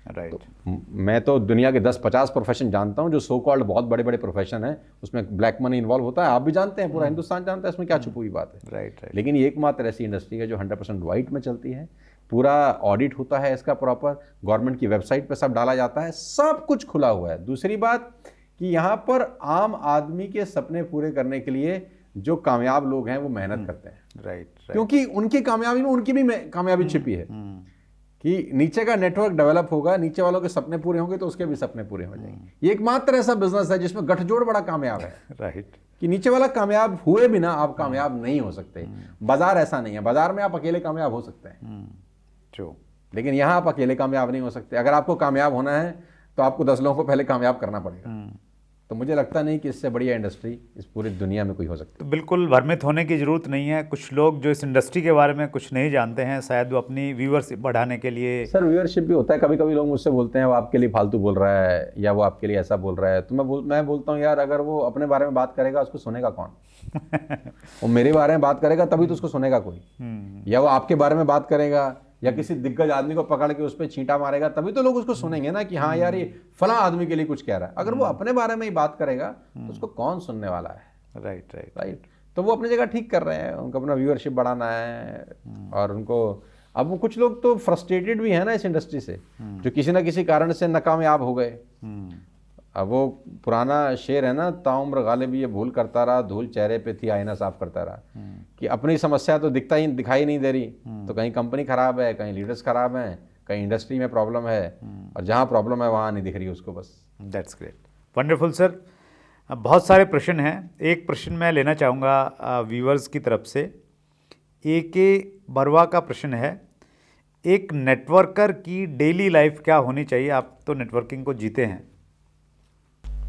राइट। तो मैं तो दुनिया के 10-50 प्रोफेशन जानता हूं जो सो कॉल्ड बहुत बड़े बड़े प्रोफेशन है, उसमें ब्लैक मनी इन्वॉल्व होता है। आप भी जानते हैं, पूरा हिंदुस्तान जानता है, इसमें क्या छुपी हुई बात है। राइट। लेकिन ये एकमात्र ऐसी इंडस्ट्री है जो 100% वाइट में चलती है। पूरा ऑडिट होता है इसका प्रॉपर, गवर्नमेंट की वेबसाइट पे सब डाला जाता है, सब कुछ खुला हुआ है। दूसरी बात कि यहाँ पर आम आदमी के सपने पूरे करने के लिए जो कामयाब लोग हैं वो मेहनत करते हैं। राइट। क्योंकि उनकी कामयाबी में उनकी भी कामयाबी छिपी है कि नीचे का नेटवर्क डेवलप होगा, नीचे वालों के सपने पूरे होंगे तो उसके भी सपने पूरे हो जाएंगे। ये एकमात्र ऐसा बिजनेस है जिसमें गठजोड़ बड़ा कामयाब है। राइट। कि नीचे वाला कामयाब हुए बिना आप कामयाब नहीं हो सकते। बाजार ऐसा नहीं है, बाजार में आप अकेले कामयाब हो सकते हैं, लेकिन यहां आप अकेले कामयाब नहीं हो सकते। अगर आपको कामयाब होना है तो आपको 10 लोगों को पहले कामयाब करना पड़ेगा। तो मुझे लगता नहीं कि इससे बढ़िया इंडस्ट्री इस पूरी दुनिया में कोई हो सकती है। तो बिल्कुल भ्रमित होने की ज़रूरत नहीं है। कुछ लोग जो इस इंडस्ट्री के बारे में कुछ नहीं जानते हैं, शायद वो अपनी व्यूअरशिप बढ़ाने के लिए। सर व्यूअरशिप भी होता है, कभी कभी लोग मुझसे बोलते हैं वो आपके लिए फालतू बोल रहा है या वो आपके लिए ऐसा बोल रहा है। तो मैं बोलता हूँ यार, अगर वो अपने बारे में बात करेगा उसको सुनेगा कौन? वो मेरे बारे में बात करेगा तभी तो उसको सुनेगा कोई, या वो आपके बारे में बात करेगा या किसी दिग्गज आदमी को पकड़ के उस पर छींटा मारेगा तभी तो लोग उसको सुनेंगे ना कि हाँ यार ये फला आदमी के लिए कुछ कह रहा है। अगर वो अपने बारे में ही बात करेगा तो उसको कौन सुनने वाला है? राइट। तो वो अपनी जगह ठीक कर रहे हैं, उनको अपना व्यूअरशिप बढ़ाना है। और उनको अब वो कुछ लोग तो फ्रस्ट्रेटेड भी है ना इस इंडस्ट्री से, जो किसी ना किसी कारण से नाकामयाब हो गए। अब वो पुराना शेर है ना, ताउम्र गालिब ये भूल करता रहा, धूल चेहरे पे थी आईना साफ करता रहा, कि अपनी समस्या तो दिखाई नहीं दे रही। तो कहीं कंपनी खराब है, कहीं लीडर्स खराब हैं, कहीं इंडस्ट्री में प्रॉब्लम है, और जहाँ प्रॉब्लम है वहाँ नहीं दिख रही उसको बस। That's great, wonderful sir. बहुत सारे प्रश्न हैं, एक प्रश्न मैं लेना चाहूँगा व्यूअर्स की तरफ से। AK बरवा का प्रश्न है, एक नेटवर्कर की डेली लाइफ क्या होनी चाहिए? आप तो नेटवर्किंग को जीते हैं।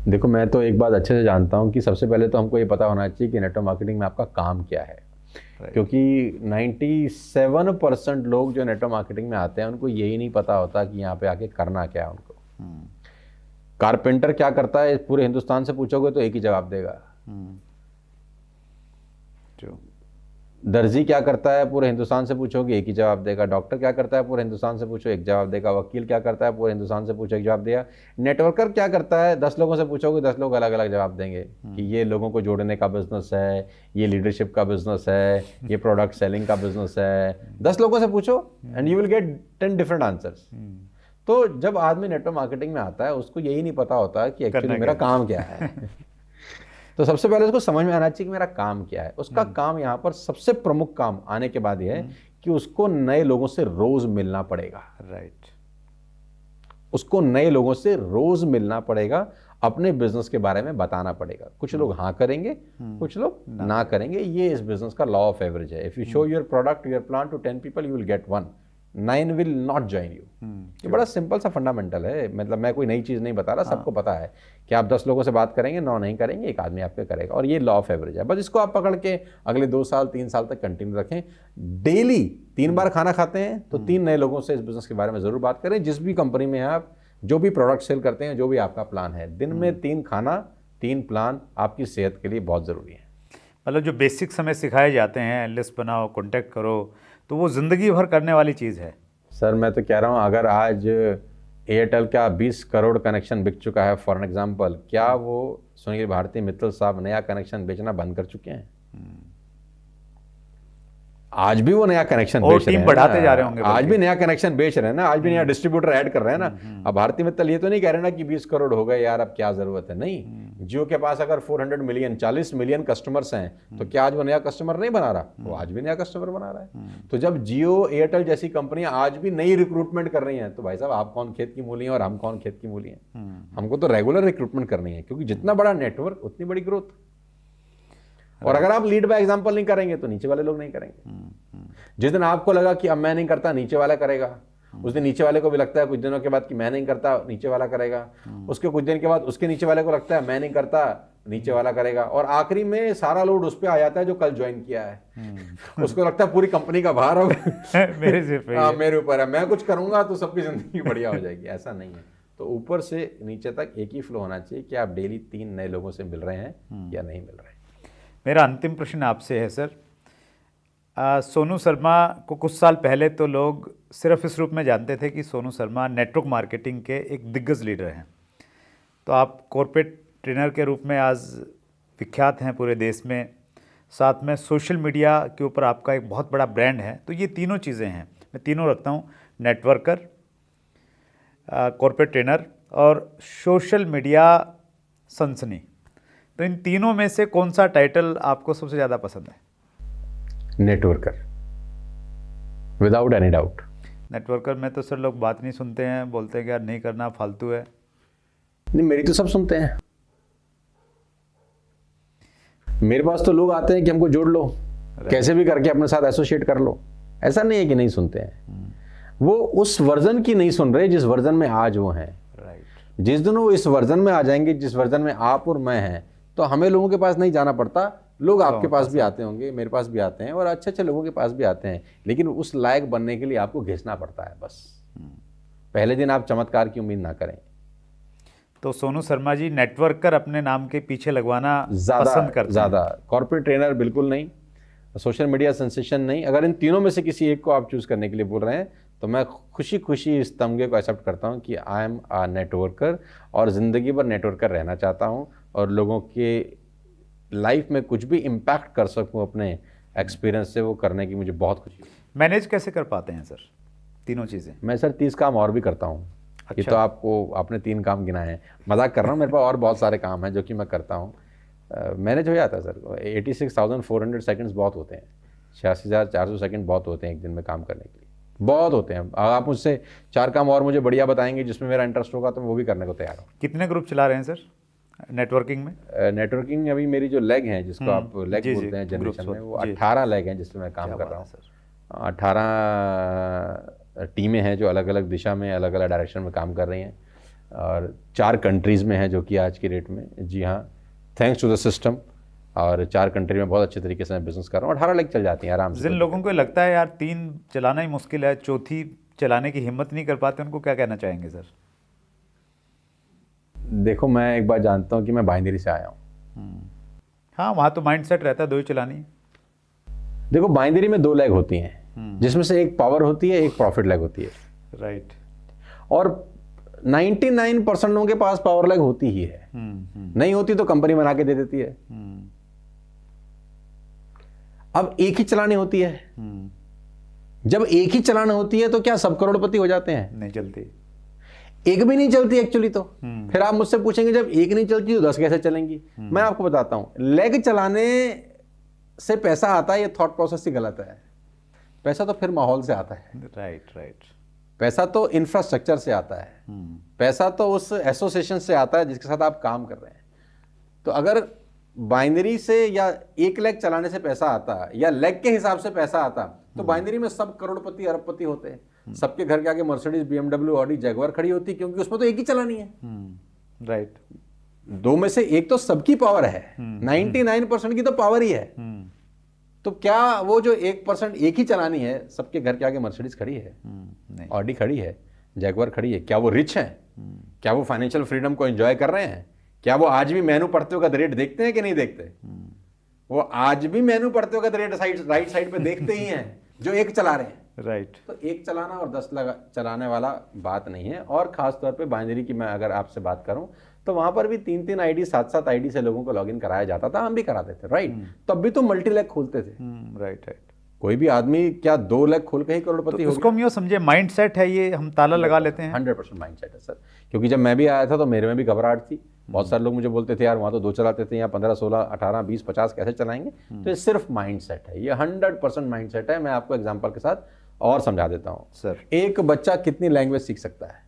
देखो, मैं तो एक बात अच्छे से जानता हूं कि सबसे पहले तो हमको ये पता होना चाहिए कि नेटवर्क मार्केटिंग में आपका काम क्या है। क्योंकि 97% लोग जो नेटवर्क मार्केटिंग में आते हैं उनको यही नहीं पता होता कि यहाँ पे आके करना क्या है उनको। कारपेंटर क्या करता है पूरे हिंदुस्तान से पूछोगे तो एक ही जवाब देगा। जो दर्जी क्या करता है पूरे हिंदुस्तान से पूछोगे एक ही जवाब देगा। डॉक्टर क्या करता है पूरे हिंदुस्तान से पूछो एक जवाब देगा। वकील क्या करता है पूरे हिंदुस्तान से पूछो एक जवाब देगा। नेटवर्कर क्या करता है 10 लोगों से पूछोगे 10 लोग अलग अलग जवाब देंगे कि ये लोगों को जोड़ने का बिजनेस है, ये लीडरशिप का बिजनेस है, ये प्रोडक्ट सेलिंग का बिजनेस है। 10 लोगों से पूछो and you will gate 10 different answers. तो जब आदमी नेटवर्क मार्केटिंग में आता है उसको यही नहीं पता होता कि एक्चुअली मेरा काम क्या है। तो सबसे पहले उसको समझ में आना चाहिए कि मेरा काम क्या है। उसका काम यहाँ पर सबसे प्रमुख काम आने के बाद यह है कि उसको नए लोगों से रोज मिलना पड़ेगा। राइट, उसको नए लोगों से रोज मिलना पड़ेगा, अपने बिजनेस के बारे में बताना पड़ेगा। कुछ लोग हाँ करेंगे, कुछ लोग ना करेंगे। ये इस बिजनेस का लॉ ऑफ एवरेज है। If you show your product your plan to 10 people you will get 1, 9 will not join you. ये बड़ा सिंपल सा फंडामेंटल है। मतलब मैं कोई नई चीज़ नहीं बता रहा, सबको पता है कि आप 10 लोगों से बात करेंगे, 9 नहीं करेंगे, एक आदमी आपके करेगा। और ये लॉ ऑफ एवरेज है। बस इसको आप पकड़ के अगले 2 साल 3 साल तक कंटिन्यू रखें। डेली 3 बार खाना खाते हैं तो 3 नए लोगों से इस बिजनेस के बारे में ज़रूर बात करें। जिस भी कंपनी में आप जो भी प्रोडक्ट सेल करते हैं, जो भी आपका प्लान है, दिन में 3 खाना 3 प्लान आपकी सेहत के लिए बहुत ज़रूरी है। मतलब जो बेसिक्स हमें सिखाए जाते हैं, लिस्ट बनाओ, कॉन्टैक्ट करो, तो वो ज़िंदगी भर करने वाली चीज़ है। सर मैं तो कह रहा हूँ अगर आज एयरटेल का 20 करोड़ कनेक्शन बिक चुका है फॉर एग्जांपल, क्या वो सुनील भारती मित्तल साहब नया कनेक्शन बेचना बंद कर चुके हैं? आज भी वो नया कनेक्शन बेच रहे हैं, बढ़ाते जा रहे होंगे। आज भी नया कनेक्शन बेच रहे हैं ना, आज भी नया डिस्ट्रीब्यूटर ऐड कर रहे हैं ना। अब भारती मित्तल ये तो नहीं कह रहे ना कि 20 करोड़ हो गए यार अब क्या जरूरत है। नहीं, जियो के पास अगर 400 मिलियन 40 मिलियन कस्टमर्स हैं तो क्या आज वो नया कस्टमर नहीं बना रहा? वो आज भी नया कस्टमर बना रहा है। तो जब जियो एयरटेल जैसी कंपनियां आज भी नई रिक्रूटमेंट कर रही हैं तो भाई साहब आप कौन खेत की मूली हैं और हम कौन खेत की मूली हैं? हमको तो रेगुलर रिक्रूटमेंट करनी है, क्योंकि जितना बड़ा नेटवर्क उतनी बड़ी ग्रोथ। और अगर आप लीड बाय एग्जांपल नहीं करेंगे तो नीचे वाले लोग नहीं करेंगे। जिस दिन आपको लगा कि अब मैं नहीं करता, नीचे वाला करेगा, उस दिन नीचे वाले को भी लगता है कुछ दिनों के बाद कि मैं नहीं करता, नीचे वाला करेगा। उसके कुछ दिन के बाद उसके नीचे वाले को लगता है मैं नहीं करता, नीचे वाला करेगा। और आखिरी में सारा लोड उस पर आ जाता है जो कल ज्वाइन किया है। उसको लगता है पूरी कंपनी का भार अब मेरे सिर पे हाँ मेरे ऊपर है, मैं कुछ करूंगा तो सबकी जिंदगी बढ़िया हो जाएगी। ऐसा नहीं है। तो ऊपर से नीचे तक एक ही फ्लो होना चाहिए कि आप डेली 3 नए लोगों से मिल रहे हैं या नहीं मिल रहे हैं। मेरा अंतिम प्रश्न आपसे है सर, सोनू शर्मा को कुछ साल पहले तो लोग सिर्फ इस रूप में जानते थे कि सोनू शर्मा नेटवर्क मार्केटिंग के एक दिग्गज लीडर हैं। तो आप कॉर्पोरेट ट्रेनर के रूप में आज विख्यात हैं पूरे देश में, साथ में सोशल मीडिया के ऊपर आपका एक बहुत बड़ा ब्रांड है। तो ये तीनों चीज़ें हैं, मैं तीनों रखता हूँ, नेटवर्कर, कॉर्पोरेट ट्रेनर और सोशल मीडिया सनसनी। तो इन तीनों में से कौन सा टाइटल आपको सबसे ज़्यादा पसंद है? Networker, without any doubt. Networker में तो सर लोग बात नहीं सुनते हैं, बोलते हैं कि यार नहीं करना, फालतू है। नहीं, मेरी तो सब सुनते हैं। मेरे पास तो लोग आते हैं कि हमको जोड़ लो, कैसे भी करके अपने साथ एसोसिएट कर लो। ऐसा नहीं है कि नहीं सुनते हैं, वो उस वर्जन की नहीं सुन रहे जिस वर्जन में आज वो हैं। राइट। जिस दिन वो इस वर्जन में आ जाएंगे जिस वर्जन में आप और मैं हैं, तो हमें लोगों के पास नहीं जाना पड़ता। लोग आपके पास भी आते होंगे, मेरे पास भी आते हैं, और अच्छे अच्छे लोगों के पास भी आते हैं, लेकिन उस लायक बनने के लिए आपको घिसना पड़ता है। बस पहले दिन आप चमत्कार की उम्मीद ना करें। तो सोनू शर्मा जी नेटवर्कर अपने नाम के पीछे लगवाना पसंद करते हैं? ज़्यादा। कॉर्पोरेट ट्रेनर बिल्कुल नहीं, सोशल मीडिया सेंसेशन नहीं। अगर इन तीनों में से किसी एक को आप चूज़ करने के लिए बोल रहे हैं तो मैं खुशी खुशी इस तमगे को एक्सेप्ट करता हूं कि आई एम आ नेटवर्कर, और ज़िंदगी भर नेटवर्कर रहना चाहता हूं, और लोगों के लाइफ में कुछ भी इम्पैक्ट कर सकूं अपने एक्सपीरियंस से, वो करने की मुझे बहुत खुशी है। मैनेज कैसे कर पाते हैं सर तीनों चीज़ें? मैं सर 30 काम और भी करता हूं। अच्छा। ये तो आपने 3 काम गिनाए हैं, मजाक कर रहा हूँ। मेरे पास और बहुत सारे काम हैं जो कि मैं करता हूँ। मैनेज हो जाता है सर। 86,400 सेकंड्स बहुत होते हैं, 86,400 सेकंड बहुत होते हैं एक दिन में काम करने के लिए, बहुत होते हैं। आप मुझसे 4 काम और मुझे बढ़िया बताएंगे जिसमें मेरा इंटरेस्ट होगा तो मैं वो भी करने को तैयार हूँ। कितने ग्रुप चला रहे हैं सर नेटवर्किंग में? नेटवर्किंग में अभी मेरी जो लेग हैं, जिसको आप लेग बोलते हैं जनरेशन में, वो 18 लेग हैं जिसमें मैं काम कर रहा हूँ। 18 टीमें हैं जो अलग अलग दिशा में, अलग अलग डायरेक्शन में काम कर रही हैं, और 4 कंट्रीज़ में है जो कि आज की डेट में, जी हाँ, थैंक्स टू द सिस्टम, और 4 कंट्री में बहुत अच्छे तरीके से मैं बिजनेस कर रहा हूँ। 18 लेग चल जाती हैं आराम से। जिन लोगों को लगता है यार 3 चलाना ही मुश्किल है, चौथी चलाने की हिम्मत नहीं कर पाते, उनको क्या कहना चाहेंगे सर? देखो, मैं एक बात जानता हूँ कि मैं बाइनरी से आया हूँ। हाँ, वहाँ तो माइंडसेट रहता है दो ही चलानी है। देखो, बाइनरी में दो लेग होती हैं, जिसमें से एक पावर होती है, एक प्रॉफिट लेग होती है। राइट। और 99% लोगों के पास पावर लेग होती ही है। नहीं होती तो कंपनी बना के दे देती है। अब एक ही चलानी होती है। जब एक ही चलानी होती है तो क्या सब करोड़पति हो जाते हैं? नहीं चलती। एक भी नहीं चलती एक्चुअली तो। फिर आप मुझसे पूछेंगे जब एक नहीं चलती तो 10 कैसे चलेंगी? मैं आपको बताता हूं, लेग चलाने से पैसा आता है, ये थॉट प्रोसेस ही गलत है। पैसा तो फिर माहौल से आता है। राइट। पैसा तो इंफ्रास्ट्रक्चर से आता है। पैसा तो उस एसोसिएशन से आता है जिसके साथ आप काम कर रहे हैं। तो अगर बाइनरी से या एक लेग चलाने से पैसा आता या लेग के हिसाब से पैसा आता तो बाइनरी में सब करोड़पति अरबपति होते हैं। सबके घर के आगे मर्सिडीज, BMW, ऑडी, जैगुआर खड़ी होती, क्योंकि उसमें तो एक ही चलानी है। राइट। दो में से एक तो सबकी पावर है, 99% की तो पावर ही है। तो क्या वो जो 1% एक ही चलानी है, सबके घर के आगे मर्सिडीज खड़ी है, ऑडी खड़ी है, जैगुआर खड़ी है, क्या वो रिच हैं? क्या वो फाइनेंशियल फ्रीडम को एंजॉय कर रहे हैं? क्या वो आज भी मेनू पढ़ते हुए का रेट देखते हैं कि नहीं देखते? वो आज भी मेनू पढ़ते हुए का रेट राइट साइड पे देखते ही हैं जो एक चला रहे हैं। राइट। तो एक चलाना और 10 चलाने वाला बात नहीं है। और खास तौर पे बाइनरी की मैं अगर आपसे बात करूं तो वहां पर भी 3-3 आईडी, 7-7 आईडी से लोगों को लॉगिन कराया जाता था। हम भी कराते थे, राइट। तब भी तो मल्टी लेग खोलते थे। राइट। कोई भी आदमी क्या 2 लेग खोल के ही करोड़पति हो उसको हम यूँ समझे माइंड सेट है, ये हम ताला लगा लेते हैं। 100% माइंड सेट है सर। क्योंकि जब मैं भी आया था तो मेरे में भी घबराहट थी। बहुत सारे लोग मुझे बोलते थे यार वहाँ तो 2 चलाते थे, यहाँ 15, 16, 18, 20, 50 कैसे चलाएंगे? तो ये सिर्फ माइंड सेट है, ये 100% माइंड सेट है। मैं आपको एग्जाम्पल के साथ और समझा देता हूँ सर। एक बच्चा कितनी लैंग्वेज सीख सकता है?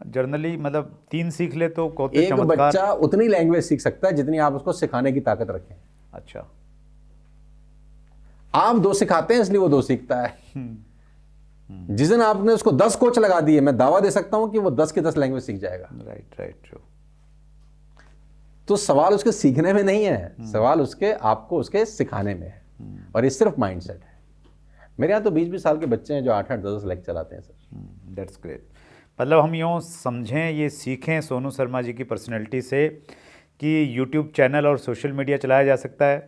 जनरली मतलब 3 सीख ले तो एक बच्चा उतनी लैंग्वेज सीख सकता है जितनी आप उसको सिखाने की ताकत रखें। अच्छा। आप 2 सिखाते हैं इसलिए वो 2 सीखता है। जिस दिन आपने उसको 10 कोच लगा दिए, मैं दावा दे सकता हूं कि वो 10 की 10 लैंग्वेज सीख जाएगा। राइट। तो सवाल उसके सीखने में नहीं है, सवाल उसके आपको उसके सिखाने में है। और ये सिर्फ माइंडसेट है। मेरे यहाँ तो 20-20 साल के बच्चे हैं जो 8-8, 10 लेग चलाते हैं सर। That's great. मतलब हम यूँ समझें, ये सीखें सोनू शर्मा जी की पर्सनैलिटी से कि यूट्यूब चैनल और सोशल मीडिया चलाया जा सकता है,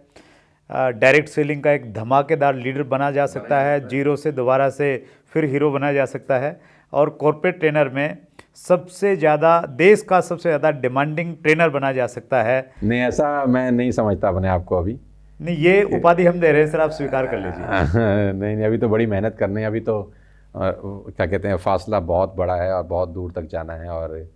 डायरेक्ट सेलिंग का एक धमाकेदार लीडर बना जा सकता है, जीरो से दोबारा से फिर हीरो बना जा सकता है, और कॉर्पोरेट ट्रेनर में सबसे ज़्यादा, देश का सबसे ज़्यादा डिमांडिंग ट्रेनर बना जा सकता है। नहीं, ऐसा मैं नहीं समझता अपने आप को अभी। नहीं, ये उपाधि हम दे रहे हैं सर, आप स्वीकार कर लीजिए। नहीं, अभी तो बड़ी मेहनत करनी है। अभी तो क्या कहते हैं, फासला बहुत बड़ा है और बहुत दूर तक जाना है और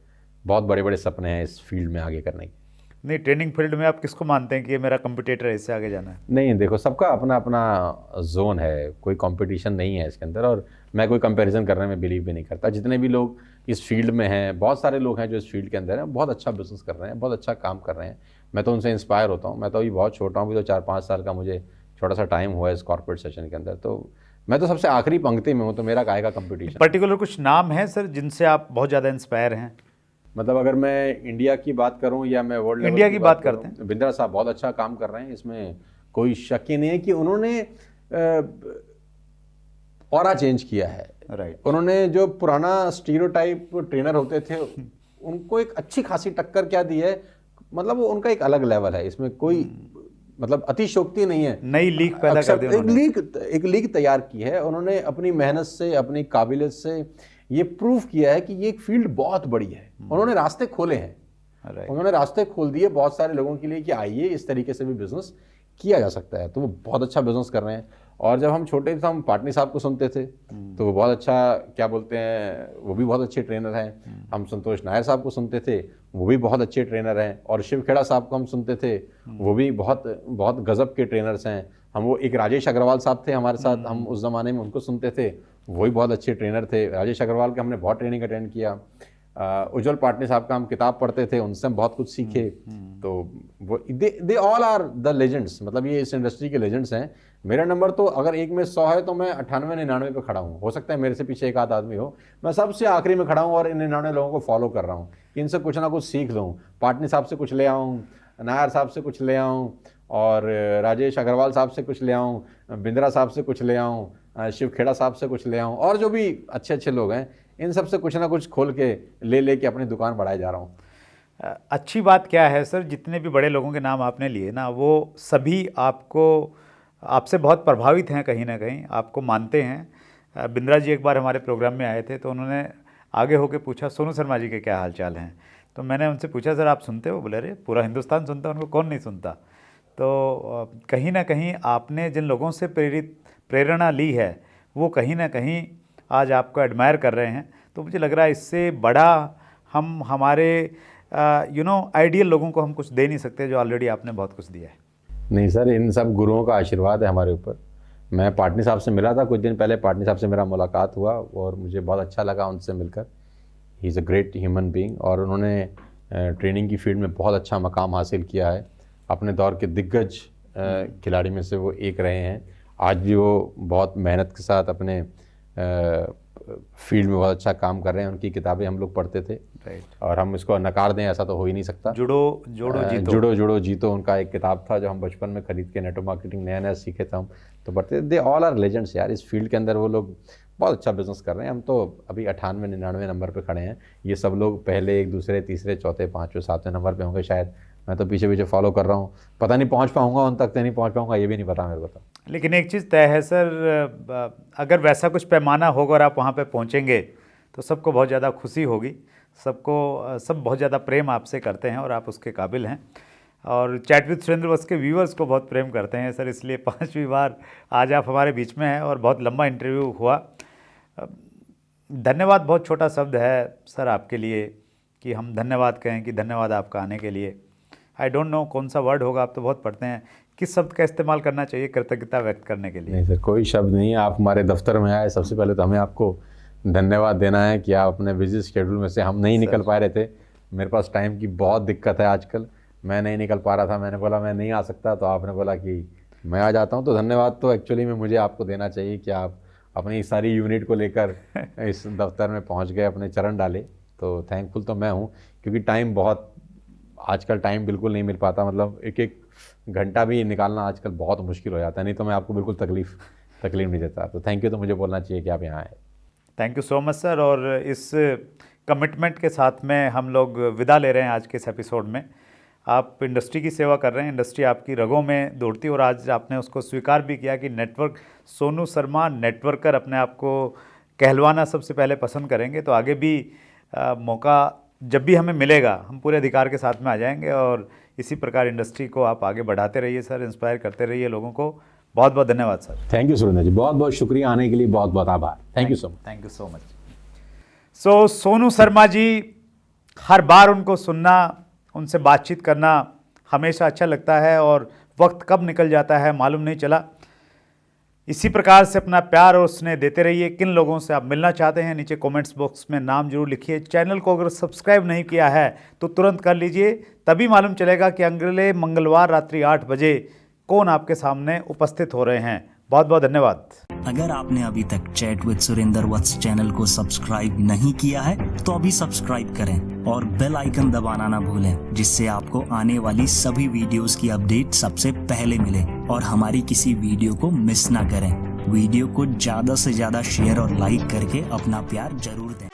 बहुत बड़े बड़े सपने हैं इस फील्ड में आगे करने के। नहीं, ट्रेनिंग फील्ड में आप किसको मानते हैं कि ये मेरा कंपटीटर है, इससे आगे जाना है? नहीं, देखो, सबका अपना अपना जोन है, कोई कंपटीशन नहीं है इसके अंदर। और मैं कोई कंपैरिजन करने में बिलीव भी नहीं करता। जितने भी लोग इस फील्ड में हैं, बहुत सारे लोग हैं जो इस फील्ड के अंदर हैं, बहुत अच्छा बिजनेस कर रहे हैं, बहुत अच्छा काम कर रहे हैं। मैं तो उनसे इंस्पायर होता हूँ। मैं तो अभी बहुत छोटा हूँ, अभी तो 4-5 साल का मुझे छोटा सा टाइम हुआ है इस कॉर्पोरेट सेशन के अंदर। तो मैं तो सबसे आखिरी पंक्ति में हूँ, तो मेरा काहे का कंपटीशन। पर्टिकुलर कुछ नाम है सर जिनसे आप बहुत ज़्यादा इंस्पायर हैं? मतलब अगर मैं इंडिया की बात करूं या मैं वर्ल्ड इंडिया की बात करते हैं। बिंद्रा साहब बहुत अच्छा काम कर रहे हैं, इसमें कोई शक ही नहीं है कि उन्होंने ऑरा चेंज किया है। राइट। उन्होंने जो पुराना स्टीरियोटाइप ट्रेनर होते थे उनको एक अच्छी खासी टक्कर क्या दी है। मतलब वो उनका एक अलग लेवल है, इसमें कोई मतलब अतिशोक्ति नहीं है। नई लीग पैदा कर दी उन्होंने। एक लीग तैयार की है उन्होंने अपनी मेहनत से, अपनी काबिलियत से। ये प्रूव किया है कि ये एक फील्ड बहुत बड़ी है। उन्होंने रास्ते खोले हैं, उन्होंने रास्ते खोल दिए बहुत सारे लोगों के लिए कि आइए इस तरीके से भी बिजनेस किया जा सकता है। तो वो बहुत अच्छा बिजनेस कर रहे हैं। और जब हम छोटे थे तो हम पाटनी साहब को सुनते थे, तो वो बहुत अच्छा, क्या बोलते हैं, वो भी बहुत अच्छे ट्रेनर हैं। हम संतोष नायर साहब को सुनते थे, वो भी बहुत अच्छे ट्रेनर हैं। और शिव खेड़ा साहब को हम सुनते थे, वो भी बहुत बहुत गजब के ट्रेनर्स हैं। हम वो एक राजेश अग्रवाल साहब थे हमारे साथ, हम उस ज़माने में उनको सुनते थे, वही बहुत अच्छे ट्रेनर थे। राजेश अग्रवाल के हमने बहुत ट्रेनिंग अटेंड किया। उज्जवल पाटनी साहब का हम किताब पढ़ते थे, उनसे हम बहुत कुछ सीखे। तो वो they all are the legends, मतलब ये इस इंडस्ट्री के लेजेंड्स हैं। मेरा नंबर तो अगर 1 में 100 है तो मैं 98-99 पे खड़ा हूँ। हो सकता है मेरे से पीछे एक आध आदमी हो, मैं सबसे आखिरी में खड़ा हूँ और इन 99 लोगों को फॉलो कर रहा हूँ कि इनसे कुछ ना कुछ सीख लूँ। पाटनी साहब से कुछ ले आऊँ, नायर साहब से कुछ ले आऊँ, और राजेश अग्रवाल साहब से कुछ ले आऊँ, बिंद्रा साहब से कुछ ले आऊँ, शिव खेड़ा साहब से कुछ ले आऊँ, और जो भी अच्छे अच्छे लोग हैं इन सब से कुछ ना कुछ खोल के ले के अपनी दुकान बढ़ाए जा रहा हूँ। अच्छी बात क्या है सर, जितने भी बड़े लोगों के नाम आपने लिए ना, वो सभी आपसे बहुत प्रभावित हैं, कहीं ना कहीं आपको मानते हैं। बिंद्रा जी एक बार हमारे प्रोग्राम में आए थे, तो उन्होंने आगे होके पूछा सोनू शर्मा जी के क्या हाल चाल हैं। तो मैंने उनसे पूछा सर आप सुनते हो? बोले अरे पूरा हिंदुस्तान सुनता है, उनको कौन नहीं सुनता। तो कहीं ना कहीं आपने जिन लोगों से प्रेरणा ली है वो कहीं ना कहीं आज आपको एडमायर कर रहे हैं। तो मुझे लग रहा है इससे बड़ा हम हमारे आइडियल लोगों को हम कुछ दे नहीं सकते, जो ऑलरेडी आपने बहुत कुछ दिया है। नहीं सर, इन सब गुरुओं का आशीर्वाद है हमारे ऊपर। मैं पाटनी साहब से मिला था कुछ दिन पहले, पाटनी साहब से मेरा मुलाकात हुआ और मुझे बहुत अच्छा लगा उनसे मिलकर। He is a great human being और उन्होंने ट्रेनिंग की फील्ड में बहुत अच्छा मकाम हासिल किया है। अपने दौर के दिग्गज खिलाड़ी में से वो एक रहे हैं। आज भी वो बहुत मेहनत के साथ अपने फील्ड में बहुत अच्छा काम कर रहे हैं। उनकी किताबें हम लोग पढ़ते थे और हम इसको नकार दें ऐसा तो हो ही नहीं सकता। जुड़ो जीतो उनका एक किताब था जो हम बचपन में खरीद के नेटवर्क मार्केटिंग नया नया सीखे थे, हम तो पढ़ते थे। दे ऑल आर लेजेंड्स यार, इस फील्ड के अंदर वो लोग बहुत अच्छा बिजनेस कर रहे हैं। हम तो अभी 98-99 नंबर पे खड़े हैं। ये सब लोग पहले एक दूसरे तीसरे चौथे पाँचवें सातवें नंबर पे होंगे शायद। मैं तो पीछे पीछे फॉलो कर रहा हूँ, पता नहीं पहुँच पाऊँगा उन तक, नहीं पहुँच पाऊँगा ये भी नहीं पता मेरे को। तो लेकिन एक चीज़ तय है सर, अगर वैसा कुछ पैमाना होगा और आप वहाँ पे पहुँचेंगे तो सबको बहुत ज़्यादा खुशी होगी। सब बहुत ज़्यादा प्रेम आपसे करते हैं और आप उसके काबिल हैं। और चैट विद सुरेंद्र बस के व्यूअर्स को बहुत प्रेम करते हैं सर, इसलिए 5वीं बार आज आप हमारे बीच में हैं और बहुत लंबा इंटरव्यू हुआ। धन्यवाद बहुत छोटा शब्द है सर आपके लिए कि हम धन्यवाद कहें कि धन्यवाद आपका आने के लिए। आई डोंट नो कौन सा वर्ड होगा, आप तो बहुत पढ़ते हैं, किस शब्द का इस्तेमाल करना चाहिए कृतज्ञता व्यक्त करने के लिए? नहीं सर, कोई शब्द नहीं है। आप हमारे दफ्तर में आए, सबसे पहले तो हमें आपको धन्यवाद देना है कि आप अपने बिजी शेड्यूल में से, हम नहीं निकल पा रहे थे, मेरे पास टाइम की बहुत दिक्कत है आजकल, मैं नहीं निकल पा रहा था, मैंने बोला मैं नहीं आ सकता, तो आपने बोला कि मैं आ जाता हूँ। तो धन्यवाद तो एक्चुअली में मुझे आपको देना चाहिए कि आप अपनी सारी यूनिट को लेकर इस दफ्तर में पहुँच गए, अपने चरण डाले। तो थैंकफुल तो मैं हूँ, क्योंकि टाइम बहुत, आजकल टाइम बिल्कुल नहीं मिल पाता। मतलब एक एक घंटा भी निकालना आजकल बहुत मुश्किल हो जाता है, नहीं तो मैं आपको बिल्कुल तकलीफ नहीं देता। तो थैंक यू तो मुझे बोलना चाहिए कि आप यहाँ आए। Thank you so much sir. और इस कमिटमेंट के साथ में हम लोग विदा ले रहे हैं आज के इस एपिसोड में। आप इंडस्ट्री की सेवा कर रहे हैं, इंडस्ट्री आपकी रगों में दौड़ती है और आज आपने उसको स्वीकार भी किया कि नेटवर्क सोनू शर्मा नेटवर्कर अपने आप को कहलवाना सबसे पहले पसंद करेंगे। तो आगे भी मौका जब भी हमें मिलेगा हम पूरे अधिकार के साथ में आ जाएंगे और इसी प्रकार इंडस्ट्री को आप आगे बढ़ाते रहिए सर, इंस्पायर करते रहिए लोगों को। बहुत बहुत धन्यवाद sir. Thank you Surendra ji, बहुत बहुत शुक्रिया आने के लिए, बहुत बहुत आभार। Thank you so much. Thank you so much. So Sonu Sharma ji, हर बार उनको सुनना, उनसे बातचीत करना हमेशा अच्छा लगता है और वक्त कब निकल जाता है मालूम नहीं चला। इसी प्रकार से अपना प्यार और स्नेह देते रहिए। किन लोगों से आप मिलना चाहते हैं नीचे कमेंट्स बॉक्स में नाम जरूर लिखिए। चैनल को अगर सब्सक्राइब नहीं किया है तो तुरंत कर लीजिए, तभी मालूम चलेगा कि अगले मंगलवार रात्रि 8 बजे कौन आपके सामने उपस्थित हो रहे हैं। बहुत बहुत धन्यवाद। अगर आपने अभी तक chat with Surendra Vats channel को सब्सक्राइब नहीं किया है तो अभी सब्सक्राइब करें और बेल आइकन दबाना ना भूलें, जिससे आपको आने वाली सभी वीडियोस की अपडेट सबसे पहले मिले और हमारी किसी वीडियो को मिस ना करें। वीडियो को ज्यादा से ज्यादा शेयर और लाइक करके अपना प्यार जरूर दें।